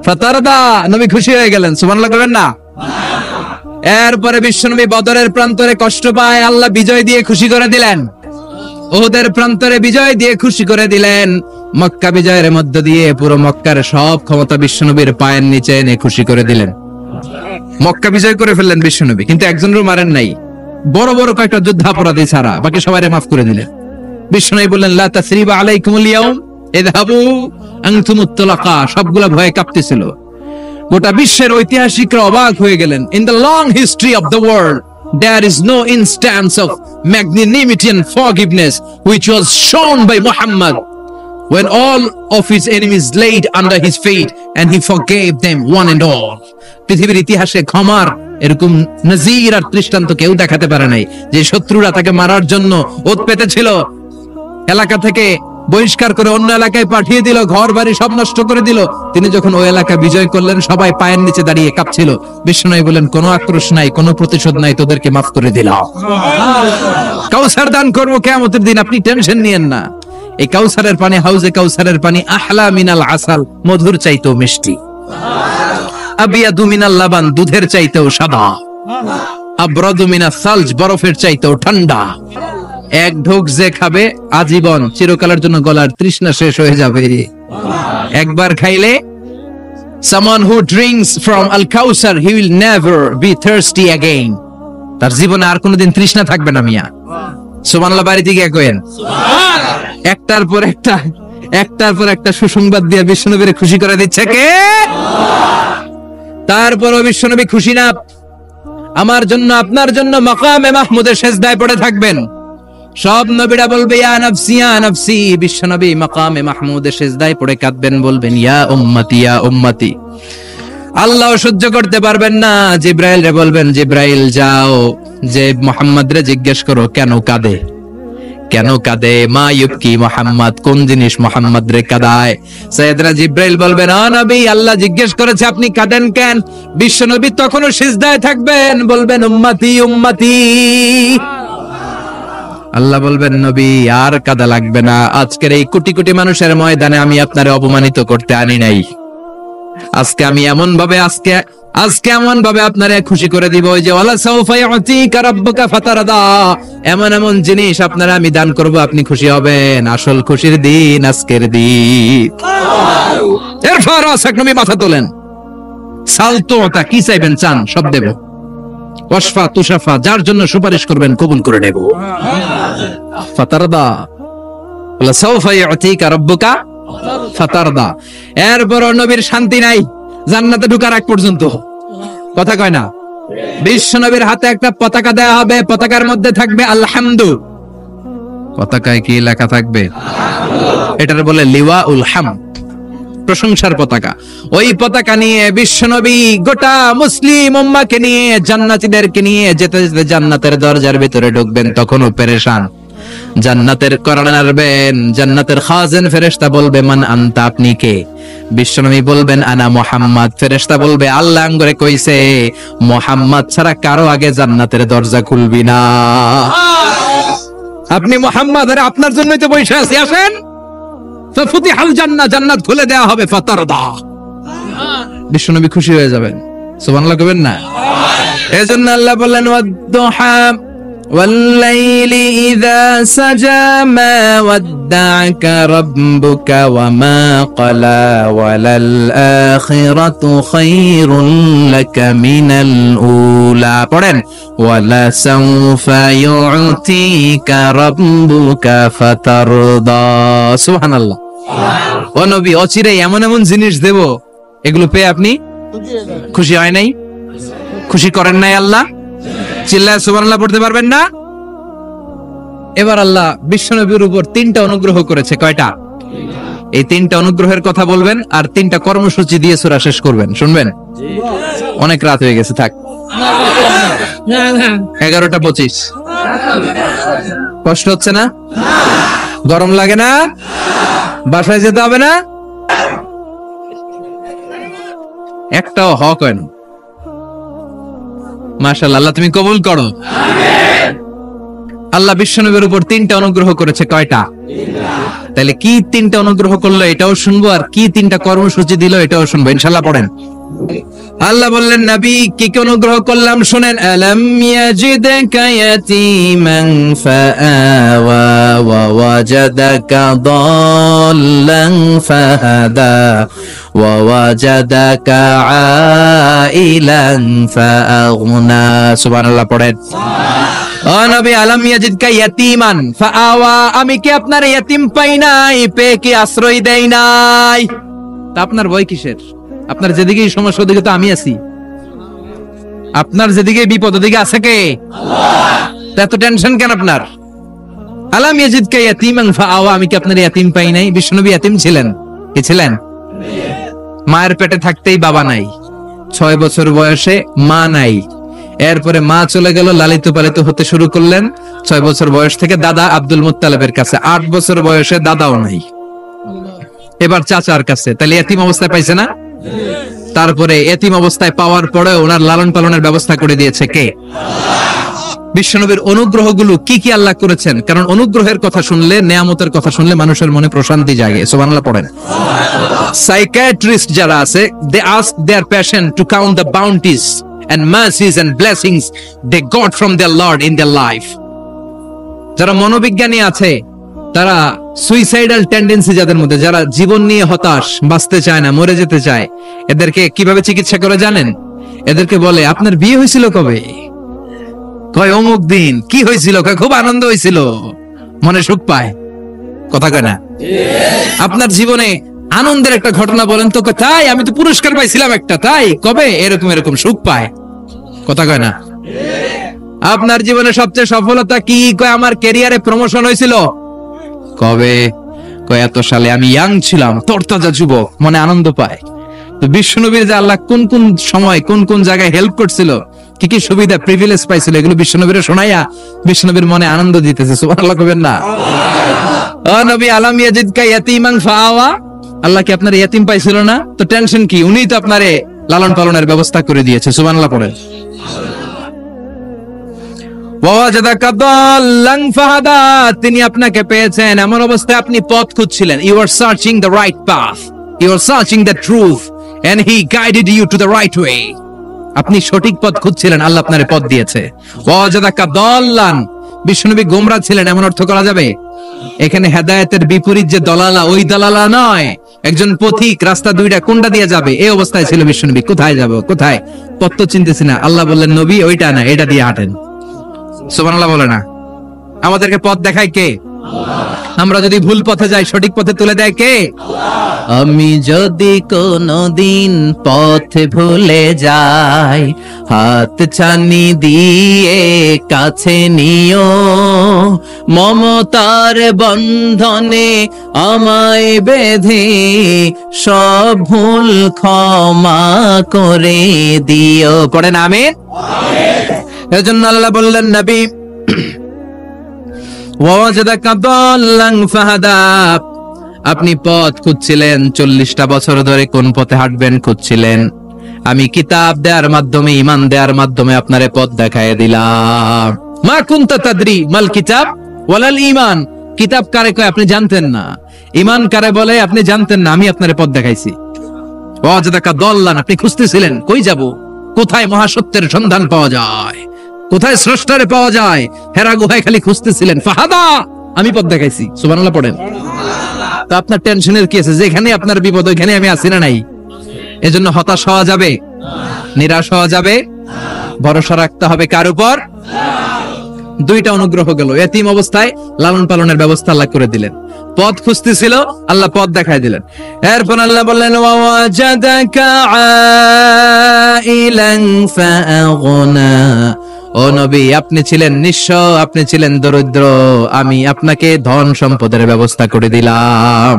ফাতারদা, নবী খুশি হয়ে গেলেন, সুবহানাল্লাহ বলবেন না? এরপরে বিশ্বনবী বদরের প্রান্তরে কষ্ট পায়, আল্লাহ বিজয় দিয়ে খুশি করে দিলেন। উহুদের প্রান্তরে বিজয় দিয়ে খুশি করে দিলেন। মক্কা বিজয়ের মধ্য দিয়ে পুরো মক্কার সব ক্ষমতা বিশ্বনবীর পায়ের নিচে এনে খুশি করে দিলেন। মক্কা বিজয় করে ফেললেন বিশ্বনবী, কিন্তু একজনেরও মারেন নাই, বড় বড় কয়েকটা যুদ্ধাপরাধী ছাড়া বাকি সবাইরে মাফ করে দিলেন। বিশ্বনবী বললেন, লা তাসরিবা আলাইকুমুল ইয়াউম ইযহাবু আনতুমুত তুলাকা। সবগুলা ভয়ে কাঁপতেছিল। গোটা বিশ্বের ঐতিহাসিকরা অবাক হয়ে গেলেন। In the long history of the world there is no instance of magnanimity and forgiveness which was shown by Muhammad when all of his enemies laid under his feet and he forgave them one and all. পৃথিবীর ইতিহাসে ক্ষমার এরকম নজির আর দৃষ্টান্ত কেউ দেখাতে পারে নাই। যে শত্রুরা তাকে মারার জন্য ওত পেতেছিল, এলাকা থেকে বহিষ্কার করে অন্য এলাকায় পাঠিয়ে দিল, ঘর বাড়ি সব নষ্ট করে দিল, তিনি যখন ওই এলাকা বিজয় করলেন সবাই পায়ের নিচে দাঁড়িয়ে কাঁপছিল। বিশ্বনবী বলেন, কোনো আক্রোশ নাই, কোনো প্রতিশোধ নাই, তোদেরকে মাফ করে দিলাম। কাউসার দান করবো কিয়ামতের দিন, আপনি টেনশন নিয়েন না। এই কাউসারের পানি, হাউজে কাউসারের পানি আহলা মিনাল আসাল, মধুর চাইতেও মিষ্টি। আবিয়াদু মিনাল লাবান, দুধের চাইতেও সাদা। আবরাদু মিনাস সালজ, বরফের চাইতেও ঠান্ডা। এক ঢোক যে খাবে আজীবন, চিরকালের জন্য গলার তৃষ্ণা শেষ হয়ে যাবে। একবার খাইলে, someone who drinks from al-Kawthar, he will never be thirsty again. তার জীবনে আর কোনোদিন তৃষ্ণা থাকবে না। মিয়া সুবহানাল্লাহ বাড়িতে গিয়ে কইেন। একটার পর একটা সুসংবাদ দিয়ে বিশ্বনবীরে খুশি করে দিচ্ছে কে? তারপরও বিশ্বনবী খুশি না। আমার জন্য, আপনার জন্য মাকামে মাহমুদের সিজদায় পড়ে থাকবেন। সব নবীরা বলবে ইয়া নাফসি ইয়া নাফসি, বিশ্বনবী মাকামে মাহমুদের সিজদায় পড়ে কাঁদবেন, বলবেন ইয়া উম্মতি ইয়া উম্মতি। আল্লাহ সহ্য করতে পারবেন না, জিব্রাইল রে বলবেন, জিব্রাইল যাও, যে মুহাম্মদ রে জিজ্ঞেস করো কেন কাঁদে, কেন কাঁদে। মা ইউবকি মুহাম্মদ, কোন জিনিস মুহাম্মদ রে কাঁদায়। সাইয়েদনা জিব্রাইল বলবেন, ও নবী, আল্লাহ জিজ্ঞেস করেছে আপনি কাঁদেন কেন। বিশ্বনবী তখনও সিজদায় থাকবেন, বলবেন উম্মতি উম্মতি। আল্লাহ বলবেন, নবী আর কাঁদা লাগবে না, আজকের এই কোটি কোটি মানুষের ময়দানে আমি আপনারে অপমানিত করতে আনি নাই। আজকে আমি এমন ভাবে আপনারে খুশি করে দিব যে ওয়ালা সাউফা ইউতিকা রাব্বুকা ফাতারদা, এমন এমন জিনিস আপনারা আমি দান করব, আপনি খুশি হবেন। আসল খুশির দিন আজকের দিন। এরপর নবী মাথা তোলেন, সালতোতা, কি চাইবেন চান সব দেব। ওয়াশফা তুশাফা, যার জন্য সুপারিশ করবেন কবুল করে নেব। ফাতারদা, ওয়ালা সাউফা ইউতিকা রাব্বুকা ফাতারদা। এরপর নবীর শান্তি নাই জান্নাতে ঢোকার আগ পর্যন্ত। কথা কয় না? বিশ্ব নবীর হাতে একটা পতাকা দেয়া হবে, পতাকার মধ্যে থাকবে আলহামদু। পতাকায় কি লেখা থাকবে? এটার বলে লিওয়াউল হামদ, প্রশংসার পতাকা। ওই পতাকা নিয়ে বিশ্বনবী গোটা মুসলিম উম্মাহকে নিয়ে, জান্নাতীদেরকে নিয়ে যেতে যেতে জান্নাতের দরজার ভিতরে ঢুকবেন, তখনও পেরেশান। জান্নাতের কর্নার নাড়বেন, জান্নাতের খাজেন ফেরেশতা বলবে, মান আনতা, আপনি কে? বিশ্বনবী বলবেন, আনা মুহাম্মদ। ফেরেশতা বলবে, আল্লাহ আঙ্গুরে কইছে মুহাম্মদ ছাড়া কারো আগে জান্নাতের দরজা খুলবি না। আপনি মুহাম্মদ, আরে আপনার জন্যই তো বসে আছি, আসেন। ফাফুতিহাল জান্নাহ, জান্নাত খুলে দেয়া হবে। ফাতারদা, বিশ্বনবী খুশি হয়ে যাবেন। সুবহানাল্লাহ কইবেন না? এজন্য আল্লাহ বললেন, ওয়াদ-দুহা والليل إذا سجى ما ودعك ربك وما قلى وللآخرة خير لك من الأولى পড়েন ولسوف يعطيك ربك فترضى সুবহানাল্লাহ। ও নবী, অচিরে এমন এমন জিনিস দেব, এগুলো পেয়ে আপনি খুশি হয় নাই? খুশি করেন নাই আল্লাহ? চিল্লায় সুবহানাল্লাহ পড়তে পারবেন না? এবার আল্লাহ বিশ্বনবীর উপর 3টা অনুগ্রহ করেছে। কয়টা? এই 3টা অনুগ্রহের কথা বলবেন আর 3টা কর্মসূচি দিয়ে সূরা শেষ করবেন। শুনবেন? অনেক রাত হয়ে গেছে, থাক। 11:25। কষ্ট হচ্ছে না? গরম লাগে না? বাসায় যেতে হবে না? একটাও হক হয় না। মাশাআল্লাহ, আল্লাহ তুমি কবুল করো। আল্লাহ বিশ্বনবীর উপর 3টা অনুগ্রহ করেছে, কয়টা? তাহলে কি 3টা অনুগ্রহ করলো এটাও শুনবো, আর কি 3টা কর্মসূচি দিল এটাও শুনবো ইনশাআল্লাহ। পড়েন। আল্লাহ বললেন, নবী কি কি অনুগ্রহ করলাম শুনেন। আলাম ইয়াজিদকা ইয়াতীমান ফাআওয়া ওয়া ওয়াজাদাকা দাল্লান ফাহাদা ওয়া ওয়াজাদাকা আইলান ফাআগনা। সুবহানাল্লাহ পড়েন। ও নবী, আলাম ইয়াজিদকা ইয়াতীমান ফাআওয়া, আমি কি আপনার ইয়াতীম পাই নাই, পেয়ে কি আশ্রয় দেই নাই? তা আপনার ভয় কিসের? আপনার যেদিকে সমস্যা ওদিকে তো আমি আছি। আপনার যেদিকে বিপদ ওদিকে আছে কে? আল্লাহ। এত টেনশন কেন আপনার? আলাম ইয়াজিদকা ইয়াতীমান ফাআওয়া, আমি কি আপনার ইয়াতীম পাই নাই? বিশ্বনবী ইয়াতীম ছিলেন। কি ছিলেন? মায়ের পেটে থাকতেই বাবা নাই, 6 বছর বয়সে মা নাই, এরপরে মা চলে গেল, লালিত পালিত হতে শুরু করলেন। 6 বছর বয়স থেকে দাদা আব্দুল মুত্তালিবের কাছে, 8 বছর বয়সে দাদাও নাই, এবার চাচার কাছে। তাহলে এতিম অবস্থায় পাইছে না? তারপরে এতিম অবস্থায় পাওয়ার পরে ওনার লালন পালনের ব্যবস্থা করে দিয়েছে কে? বিশ্বনবীর অনুগ্রহগুলো কি কি আল্লাহ করেছেন, কারণ অনুগ্রহের কথা শুনলে, নেয়ামতের কথা শুনলে মানুষের মনে প্রশান্তি জাগে। সুবহানাল্লাহ পড়েন। সাইকিয়াট্রিস্ট যারা আছে, they ask their patient to count the bounties and mercies and blessings they got from their Lord in their life. যারা মনোবিজ্ঞানী আছে, তারা সুইসাইডাল টেন্ডেন্সি যাদের মধ্যে, যারা জীবন নিয়ে হতাশ, বাঁচতে চায় না, মরে যেতে চায়, এদেরকে কিভাবে চিকিৎসা করে জানেন? এদেরকে বলে, আপনার বিয়ে হয়েছিল কবে? কয় অমুক দিন। কি হয়েছিল? কয় খুব আনন্দ হয়েছিল, মনে সুখ পায়। কথা কয় না? আপনার জীবনে আনন্দের একটা ঘটনা বলেন তো। তাই, আমি তো পুরস্কার পাইছিলাম একটা। তাই, কবে? এরকম এরকম সুখ পায়। কথা কয় না? আপনার জীবনে সবচেয়ে সফলতা কি? কয় আমার ক্যারিয়ারে প্রমোশন হয়েছিল। কবে? কয় এত সালে, আমি ইয়াং ছিলাম, তরতাজা যুবক, মনে আনন্দ পায়। তো বিশ্বনবীর যে আল্লাহ কোন কোন সময় কোন কোন জায়গায় হেল্প করছিল, কি কি সুবিধা প্রিভিলেজ পাইছিল, এগুলো বিশ্বনবীর শোনাইয়া বিশ্বনবীর মনে আনন্দ দিতেছে। সুবহানাল্লাহ কইবেন না? ও নবী, আলাম ইয়াজিদকা ইয়াতীমান ফাআওয়া, আল্লাহ কি আপনার ইয়াতীম পাইছিল না? তো টেনশন কি? উনিই তো আপনারে লালন পালনের ব্যবস্থা করে দিয়েছে। সুবহানাল্লাহ পড়েন। ওয়াজাদাকা দাল্লান ফাহাদা, তিনি আপনাকে পেয়েছেন এমন অবস্থায় আপনি পথ খুঁজছিলেন। You are searching the right path, you are searching the truth, and he guided you to the right way. আপনি সঠিক পথ খুঁজছিলেন, আল্লাহ আপনারে পথ দিয়েছে। ওয়াজাদাকা দাল্লান, বিশ্বনবী গোমরাহ ছিলেন এমন অর্থ করা যাবে? এখানে হেদায়েতের বিপরীত যে দলালা, ওই দলালা নয়। একজন পথিক, রাস্তা দুইটা, কোনটা দিয়ে যাবে এই অবস্থায় ছিল বিশ্বনবী। কোথায় যাবে, কোথায়? পথ তো চিনতেছি না। আল্লাহ বললেন, নবী ওইটা না, এটা দিয়ে হাঁটেন। সুবহানাল্লাহ বলে না? আমাদেরকে পথ দেখায় কে? আমরা যদি ভুল পথে যাই, সঠিক পথে তুলে দেয় কে? আমি যদি কোনদিন পথ ভুলে যাই, হাত ছানি দিয়ে কাছে নিও, মমতার বন্ধনে আমায় বেঁধে সব ভুল ক্ষমা করে দিও। পড়েন আমিন। এজন্য আল্লাহ বললেন, নবী ওয়াজাদাকা দাল্লান ফাহাদা, আপনি পথ খুঁজছিলেন 40টা বছর ধরে, কোন পথে হাঁটবেন খুঁজছিলেন। আমি কিতাব দেওয়ার মাধ্যমে, ঈমান দেওয়ার মাধ্যমে আপনারে পথ দেখায় দিলাম। মা কুনতা তাদরি মাল কিতাব ওয়ালাল ঈমান, কিতাব কারে কয় আপনি জানতেন না, ঈমান কারে বলে আপনি জানতেন না, আমি আপনারে পথ দেখাইছি। ওয়াজাদাকা দাল্লান, আপনি খুঁজতেছিলেন কই যাব, কোথায় মহাসত্যের সন্ধান পাওয়া যায়, কোথায় স্রষ্টারে পাওয়া যায়, হেরা গুহায় খালি খুঁজতেছিলেন। ফাহাদা, আমি পথ দেখাইছি। সুবহানাল্লাহ পড়েন। তো আপনার টেনশনের কি আছে? যেখানে আপনার বিপদ ওইখানে আমি আছি না নাই? এজন্য হতাশ হওয়া যাবে, নিরাশ হওয়া যাবে, ভরসা রাখতে হবে কার উপর? দুইটা অনুগ্রহ গেল। এতিম অবস্থায় লালন পালনের ব্যবস্থা আল্লাহ করে দিলেন, পথ খুঁজতেছিল, আল্লাহ পথ দেখায় দিলেন। এরপর আল্লাহ বললেন, ওয়াজাদাকা আইলান ফাআগনা, ও নবী আপনি ছিলেন নিঃস্ব, আপনি ছিলেন দরিদ্র, আমি আপনাকে ধন সম্পদের ব্যবস্থা করে দিলাম।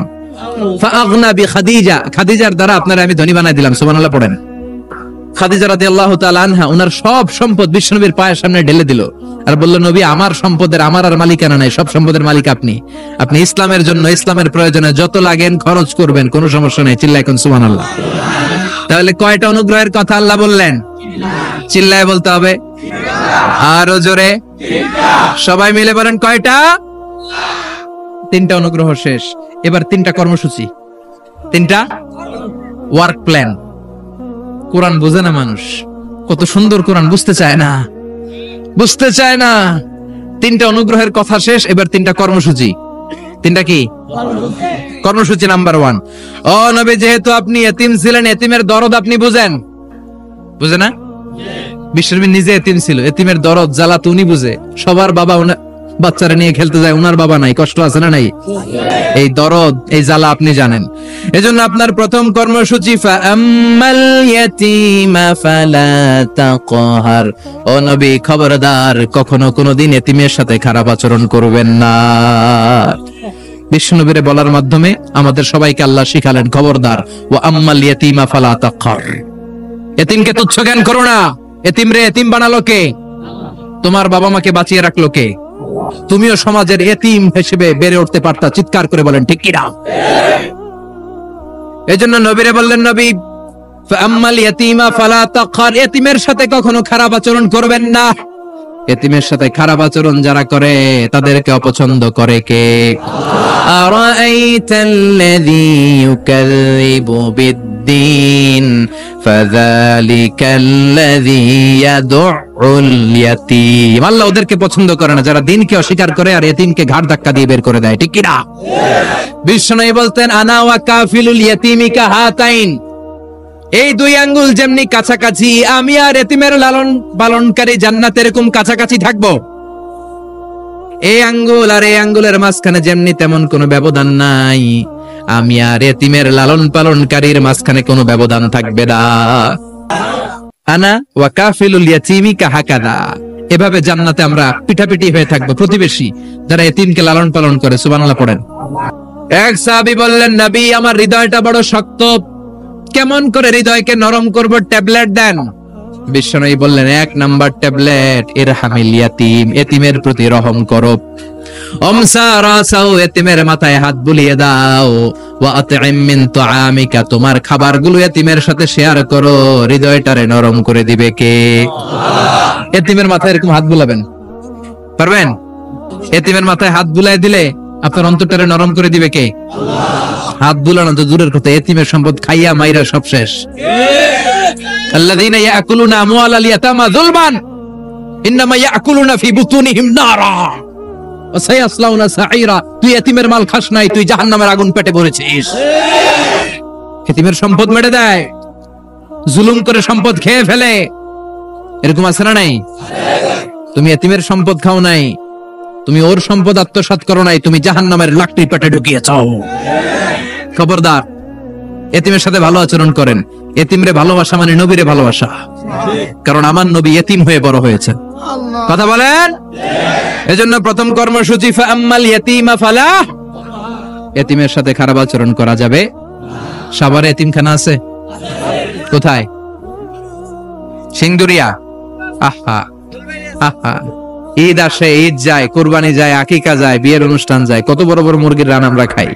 ফাআগনা বিখাদিজা, খাদিজার দ্বারা আপনারা আমি ধনী বানাই দিলাম। সুবহানাল্লাহ পড়েন। খাদিজা রাদিয়াল্লাহু তাআলা আনহা ওনার সব সম্পদ বিশ্বনবীর পায়ের সামনে ঢেলে দিল আর বলল, নবী আমার সম্পদের আমার আর মালিকানা নাই, সব সম্পদের মালিক আপনি। আপনি ইসলামের জন্য, ইসলামের প্রয়োজনে যত লাগেন খরচ করবেন, কোনো সমস্যা নেই। চিল্লায় কোন সুবহানাল্লাহ। তাহলে কয়টা অনুগ্রহের কথা আল্লাহ বললেন? চিল্লায় বলতে হবে, আরো জোরে, সবাই মিলে বলেন কয়টা? 3টা অনুগ্রহ শেষ। এবার 3টা কর্মসূচি, 3টা ওয়ার্ক প্ল্যান। কোরআন বোঝে না মানুষ, কত সুন্দর কোরআন, বুঝতে চায় না, বুঝতে চায় না। 3টা অনুগ্রহের কথা শেষ, এবার 3টা কর্মসূচি। 3টা কি কর্মসূচি? নাম্বার 1, ও নবী, যেহেতু আপনি এতিম ছিলেন, এতিমের দরদ আপনি বুঝেন, বুঝে না? বিশ্বনবী নিজে এতিম ছিল, এতিমের দরদ জ্বালা তো উনি বুঝে। সবার বাবা বাচ্চারা নিয়ে খেলতে যায়, উনার বাবা নাই, কষ্ট আছে না নাই? এই দরদ, এই জ্বালা আপনি জানেন। এজন্য আপনার প্রথম কর্মসূচি, ফাআম্মাল ইয়াতীমা ফালা তাকহার, ও নবী খবরদার, কখনো কোনোদিন এতিমের সাথে খারাপ আচরণ করবেন না। বিশ্বনবীরে বলার মাধ্যমে আমাদের সবাইকে আল্লাহ শিখালেন, খবরদার, ওয়া আম্মাল ইয়াতীমা ফালা তাকহার, এতিমকে তুচ্ছ জ্ঞান করো না। এতিম রে এতিম বানালো কে? তোমার বাবা মাকে বাঁচিয়ে রাখলো কে? তুমিও সমাজের এতিম হিসেবে বেড়ে উঠতে পারতা। চিৎকার করে বলেন ঠিক কিনা? এজন্য নবীরে বললেন, নবী ফাআম্মাল ইয়াতীমা ফালা তাকহার, এতিমের সাথে কখনো খারাপ আচরণ করবেন না। এতিমের সাথে খারাপ আচরণ যারা করে তাদেরকে অপছন্দ করে কে? আরাআইতাল্লাযী ইউকাযযিবু বিদ্দীন ফাযালিকাল্লাযী ইয়াদউল ইয়াতীম, আল্লাহ ওদেরকে পছন্দ করে না যারা দ্বীনকে অস্বীকার করে আর এতিমকে ঘাড় ধাক্কা দিয়ে বের করে দেয়। ঠিক কি না? বিশ্বনবী বলতেন, আনা ওয়া কাফিলুল ইয়াতীমি কাহাতাইন, এই 2 আঙ্গুল যেমনি কাছাকাছি, আমি আর এতিমের লালন পালনকারী জান্নাতে এরকম কাছাকাছি থাকবো। এই আঙ্গুল আর এই আঙ্গুলের মাঝখানে যেমনি তেমন কোনো ব্যবধান নাই, আমি আর এতিমের লালন পালনকারীর মাঝখানে কোনো ব্যবধান থাকবে না। আনা ওয়া কাফিলুল ইয়াতীমি কাহাকাদা, এভাবে জান্নাতে আমরা পিঠাপিঠি হয়ে থাকবো, প্রতিবেশী যারা এতিমকে লালন পালন করে। সুবহানাল্লাহ পড়েন। এক সাহাবী বললেন, নবী আমার হৃদয়টা বড় শক্ত, কেমন করে হৃদয়কে নরম করব, ট্যাবলেট দেন। বিশ্বনবী বললেন, 1 নাম্বার ট্যাবলেট, ইরহামিল ইয়াতীম, এতিমের প্রতি রহম করো। আমসা রাসাও, এতিমের মাথায় হাত বুলিয়ে দাও। ওয়া আতইম মিন তুআমিকা, তোমার খাবারগুলো এতিমের সাথে শেয়ার করো, হৃদয়টারে নরম করে দিবে কে? এতিমের মাথায় এরকম হাত বুলাবেন, পারবেন? এতিমের মাথায় হাত বুলাই দিলে আপনার অন্তরটারে নরম করে দিবে কে? হাত বুলানো তো দূরের কথা, এতিমের সম্পদ খাইয়া মাইরা সব শেষ। আল্লাযীনা ইয়াকুলুনা আমওয়ালাল ইয়াতামা যুলমান ইন্নামা ইয়াকুলুনা ফি বুতুনিহিম নারা ওয়া সায়াসলাউনা সাঈরা, তুই এতিমের মাল খাস নাই, তুই জাহান্নামের আগুন পেটে ভরেছিস। এতিমের সম্পদ মেরে দেয়, জুলুম করে সম্পদ খেয়ে ফেলে, এরকম আছে না নাই? তুমি এতিমের সম্পদ খাও নাই, তুমি ওর সম্পদ আত্মসাৎ করো নাই, তুমি জাহান্নামের লাকড়ি পেটে ঢুকিয়েছো। খবরদার, এতিমের সাথে ভালো আচরণ করেন। এতিমরে ভালোবাসা মানে নবীরে ভালোবাসা, কারণ আমার নবী এতিম হয়ে বড় হয়েছে। কথা বলেন। এজন্য প্রথম কর্মসূচি, ফাআম্মাল ইয়াতীমা ফালা, এতিমের সাথে খারাপ আচরণ করা যাবে। সাভারে এতিমখানা আছে? কোথায়? সিংদুরিয়া। আহা আহা, ঈদ আসে, ঈদ যায়, কুরবানি যায়, আকিকা যায়, বিয়ের অনুষ্ঠান যায়, কত বড় বড় মুরগির রান আমরা খাই,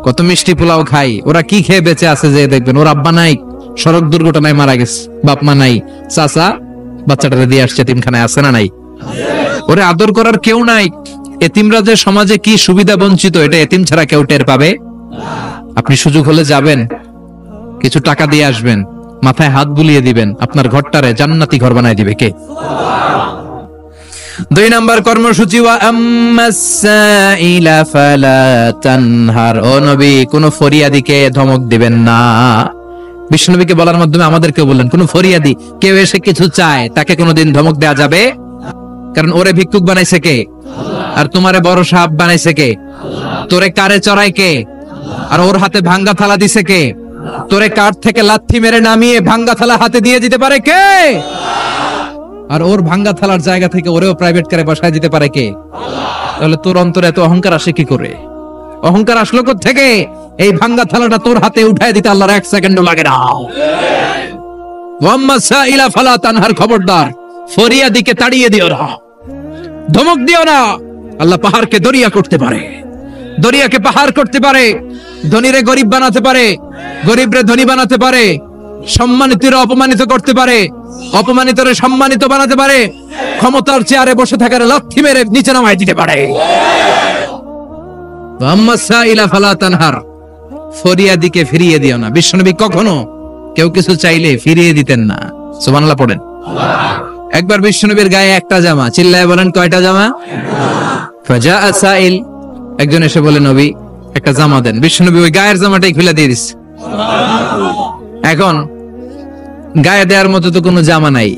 কত মিষ্টি পোলাও খাই। ওরা কি খেয়ে বেঁচে আছে যে দেখবেন, ওর আব্বা নাই, সড়ক দুর্ঘটনায় মারা গেছে, বাপ মা নাই, চাচা বাচ্চাটারে দিয়ে আসছে এতিমখানায়, আছে না নাই? ওরে আদর করার কেউ নাই। এতিমরা যে সমাজে কি সুবিধা বঞ্চিত, এটা এতিম ছাড়া কেউ টের পাবে? আপনি সুযোগ হলে যাবেন, কিছু টাকা দিয়ে আসবেন, মাথায় হাত বুলিয়ে দিবেন, আপনার ঘরটারে জান্নাতি ঘর বানায় দিবে কে? 2 নাম্বার কর্মসূচি, ওয়া আম্মাস সাইলা ফালা তানহার, ও নবী কোন ফরিয়াদিকে ধমক দিবেন না। বিশ্বনবীকে বলার মাধ্যমে আমাদেরকে বললেন, কোন ফরিয়াদি কেউ এসে কিছু চায় তাকে কোনোদিন ধমক দেয়া যাবে? কারণ ওরে ভিক্ষুক বানাইছে কে? আর তোমারে বড় সাপ বানাইছে কে? তোরে কারে চড়ায় কে? আর ওর হাতে ভাঙ্গা থালা দিছে কে? তোরে কাঠ থেকে লাথি মেরে নামিয়ে ভাঙ্গা থালা হাতে দিয়ে দিতে পারে কে? আর ওর ভাঙ্গা থালার জায়গা থেকে ওরেও প্রাইভেট কারে বসায় দিতে পারে কে? তাহলে তোর অন্তরে এত অহংকার আসে কি করে? অহংকার আসলো কোথা থেকে? এই ভাঙ্গা থালাটা তোর হাতে উঠায় দিতে আল্লাহর 1 সেকেন্ডও লাগে না। ওয়াম্মা সাইলা ফালা তানহার, খবরদার ফরিয়াদিকে তাড়িয়ে দিও না, ধমক দিও না। আল্লাহ পাহাড়কে দরিয়া করতে পারে, দরিয়াকে পাহাড় করতে পারে, ধনীরে গরিব বানাতে পারে, গরিবরে ধনী বানাতে পারে, সম্মানিতরা অপমানিত করতে পারে, অপমানিতরে সম্মানিত বানাতে পারে, ক্ষমতার চেয়ারে বসে থাকার লাথি মেরে নিচে নামাই দিতে পারে। আম্মা সাইলা ফালা তানহার, ফরিয়াদিকে ফিরিয়ে দিও না। বিশ্বনবী কখনো কেউ কিছু চাইলে ফিরিয়ে দিতেন না। সুবহানাল্লাহ পড়েন। একবার বিশ্বনবীর গায়ে একটা জামা, চিল্লায় বলেন কয়টা জামা? ফাজা সাইল, একজন এসে বলে নবী একটা জামা দেন। বিশ্বনবী ওই গায়ের জামাটাই খুলে দিয়ে দিচ্ছে। এখন গায়ে দেওয়ার মতো তো কোনো জামা নাই।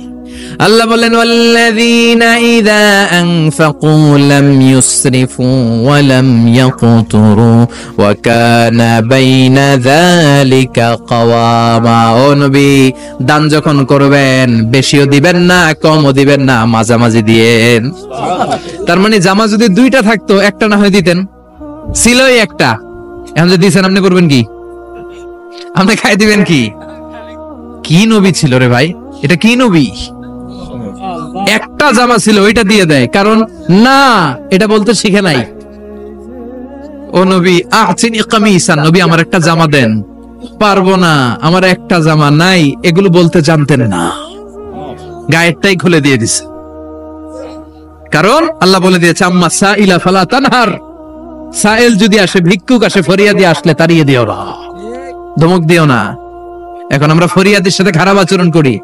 আল্লাহ বলেন ওয়াল্লাযীনা ইযা আনফাকু লাম ইউসরিফু ওয়া লাম ইয়াকতুরু ওয়া কানা বাইনা যালিকা কাওয়ামা। ও নবী, দান যখন করবেন বেশিও দিবেন না কমও দিবেন না, মাঝামাঝি দিয়েন। তার মানে জামা যদি দুইটা থাকতো একটা না হয় দিতেন, ছিলই একটা, এখন যদি দিয়েছেন আপনি করবেন কি? আপনি খাই দিবেন কি? কি নবী ছিল রে ভাই, এটা কি নবী? একটা জামা ছিল ওইটা দিয়ে দেয়, কারণ না এটা বলতে শিখে নাই। ও নবী আ'তিনি কামিসান, নবী আমার একটা জামা দেন। পারবো না, আমার একটা জামা নাই, এগুলো বলতে জানতেন না, গায়েরটাই খুলে দিয়ে দিছে। কারণ আল্লাহ বলে দিয়েছে আম্মা সাইলা ফালা তানহার, সাইল যদি আসে, ভিক্ষুক আসে, ফরিয়াদি আসলে তাড়িয়ে দিও না, ধমক দিও না। এখন আমরা ফরিয়াদির সাথে খারাপ আচরণ করি,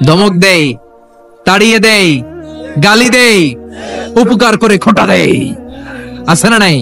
ধমক দেই, তাড়িয়ে দেই, গালি দেই, উপকার করে খোঁটা দেই, আছে না নাই?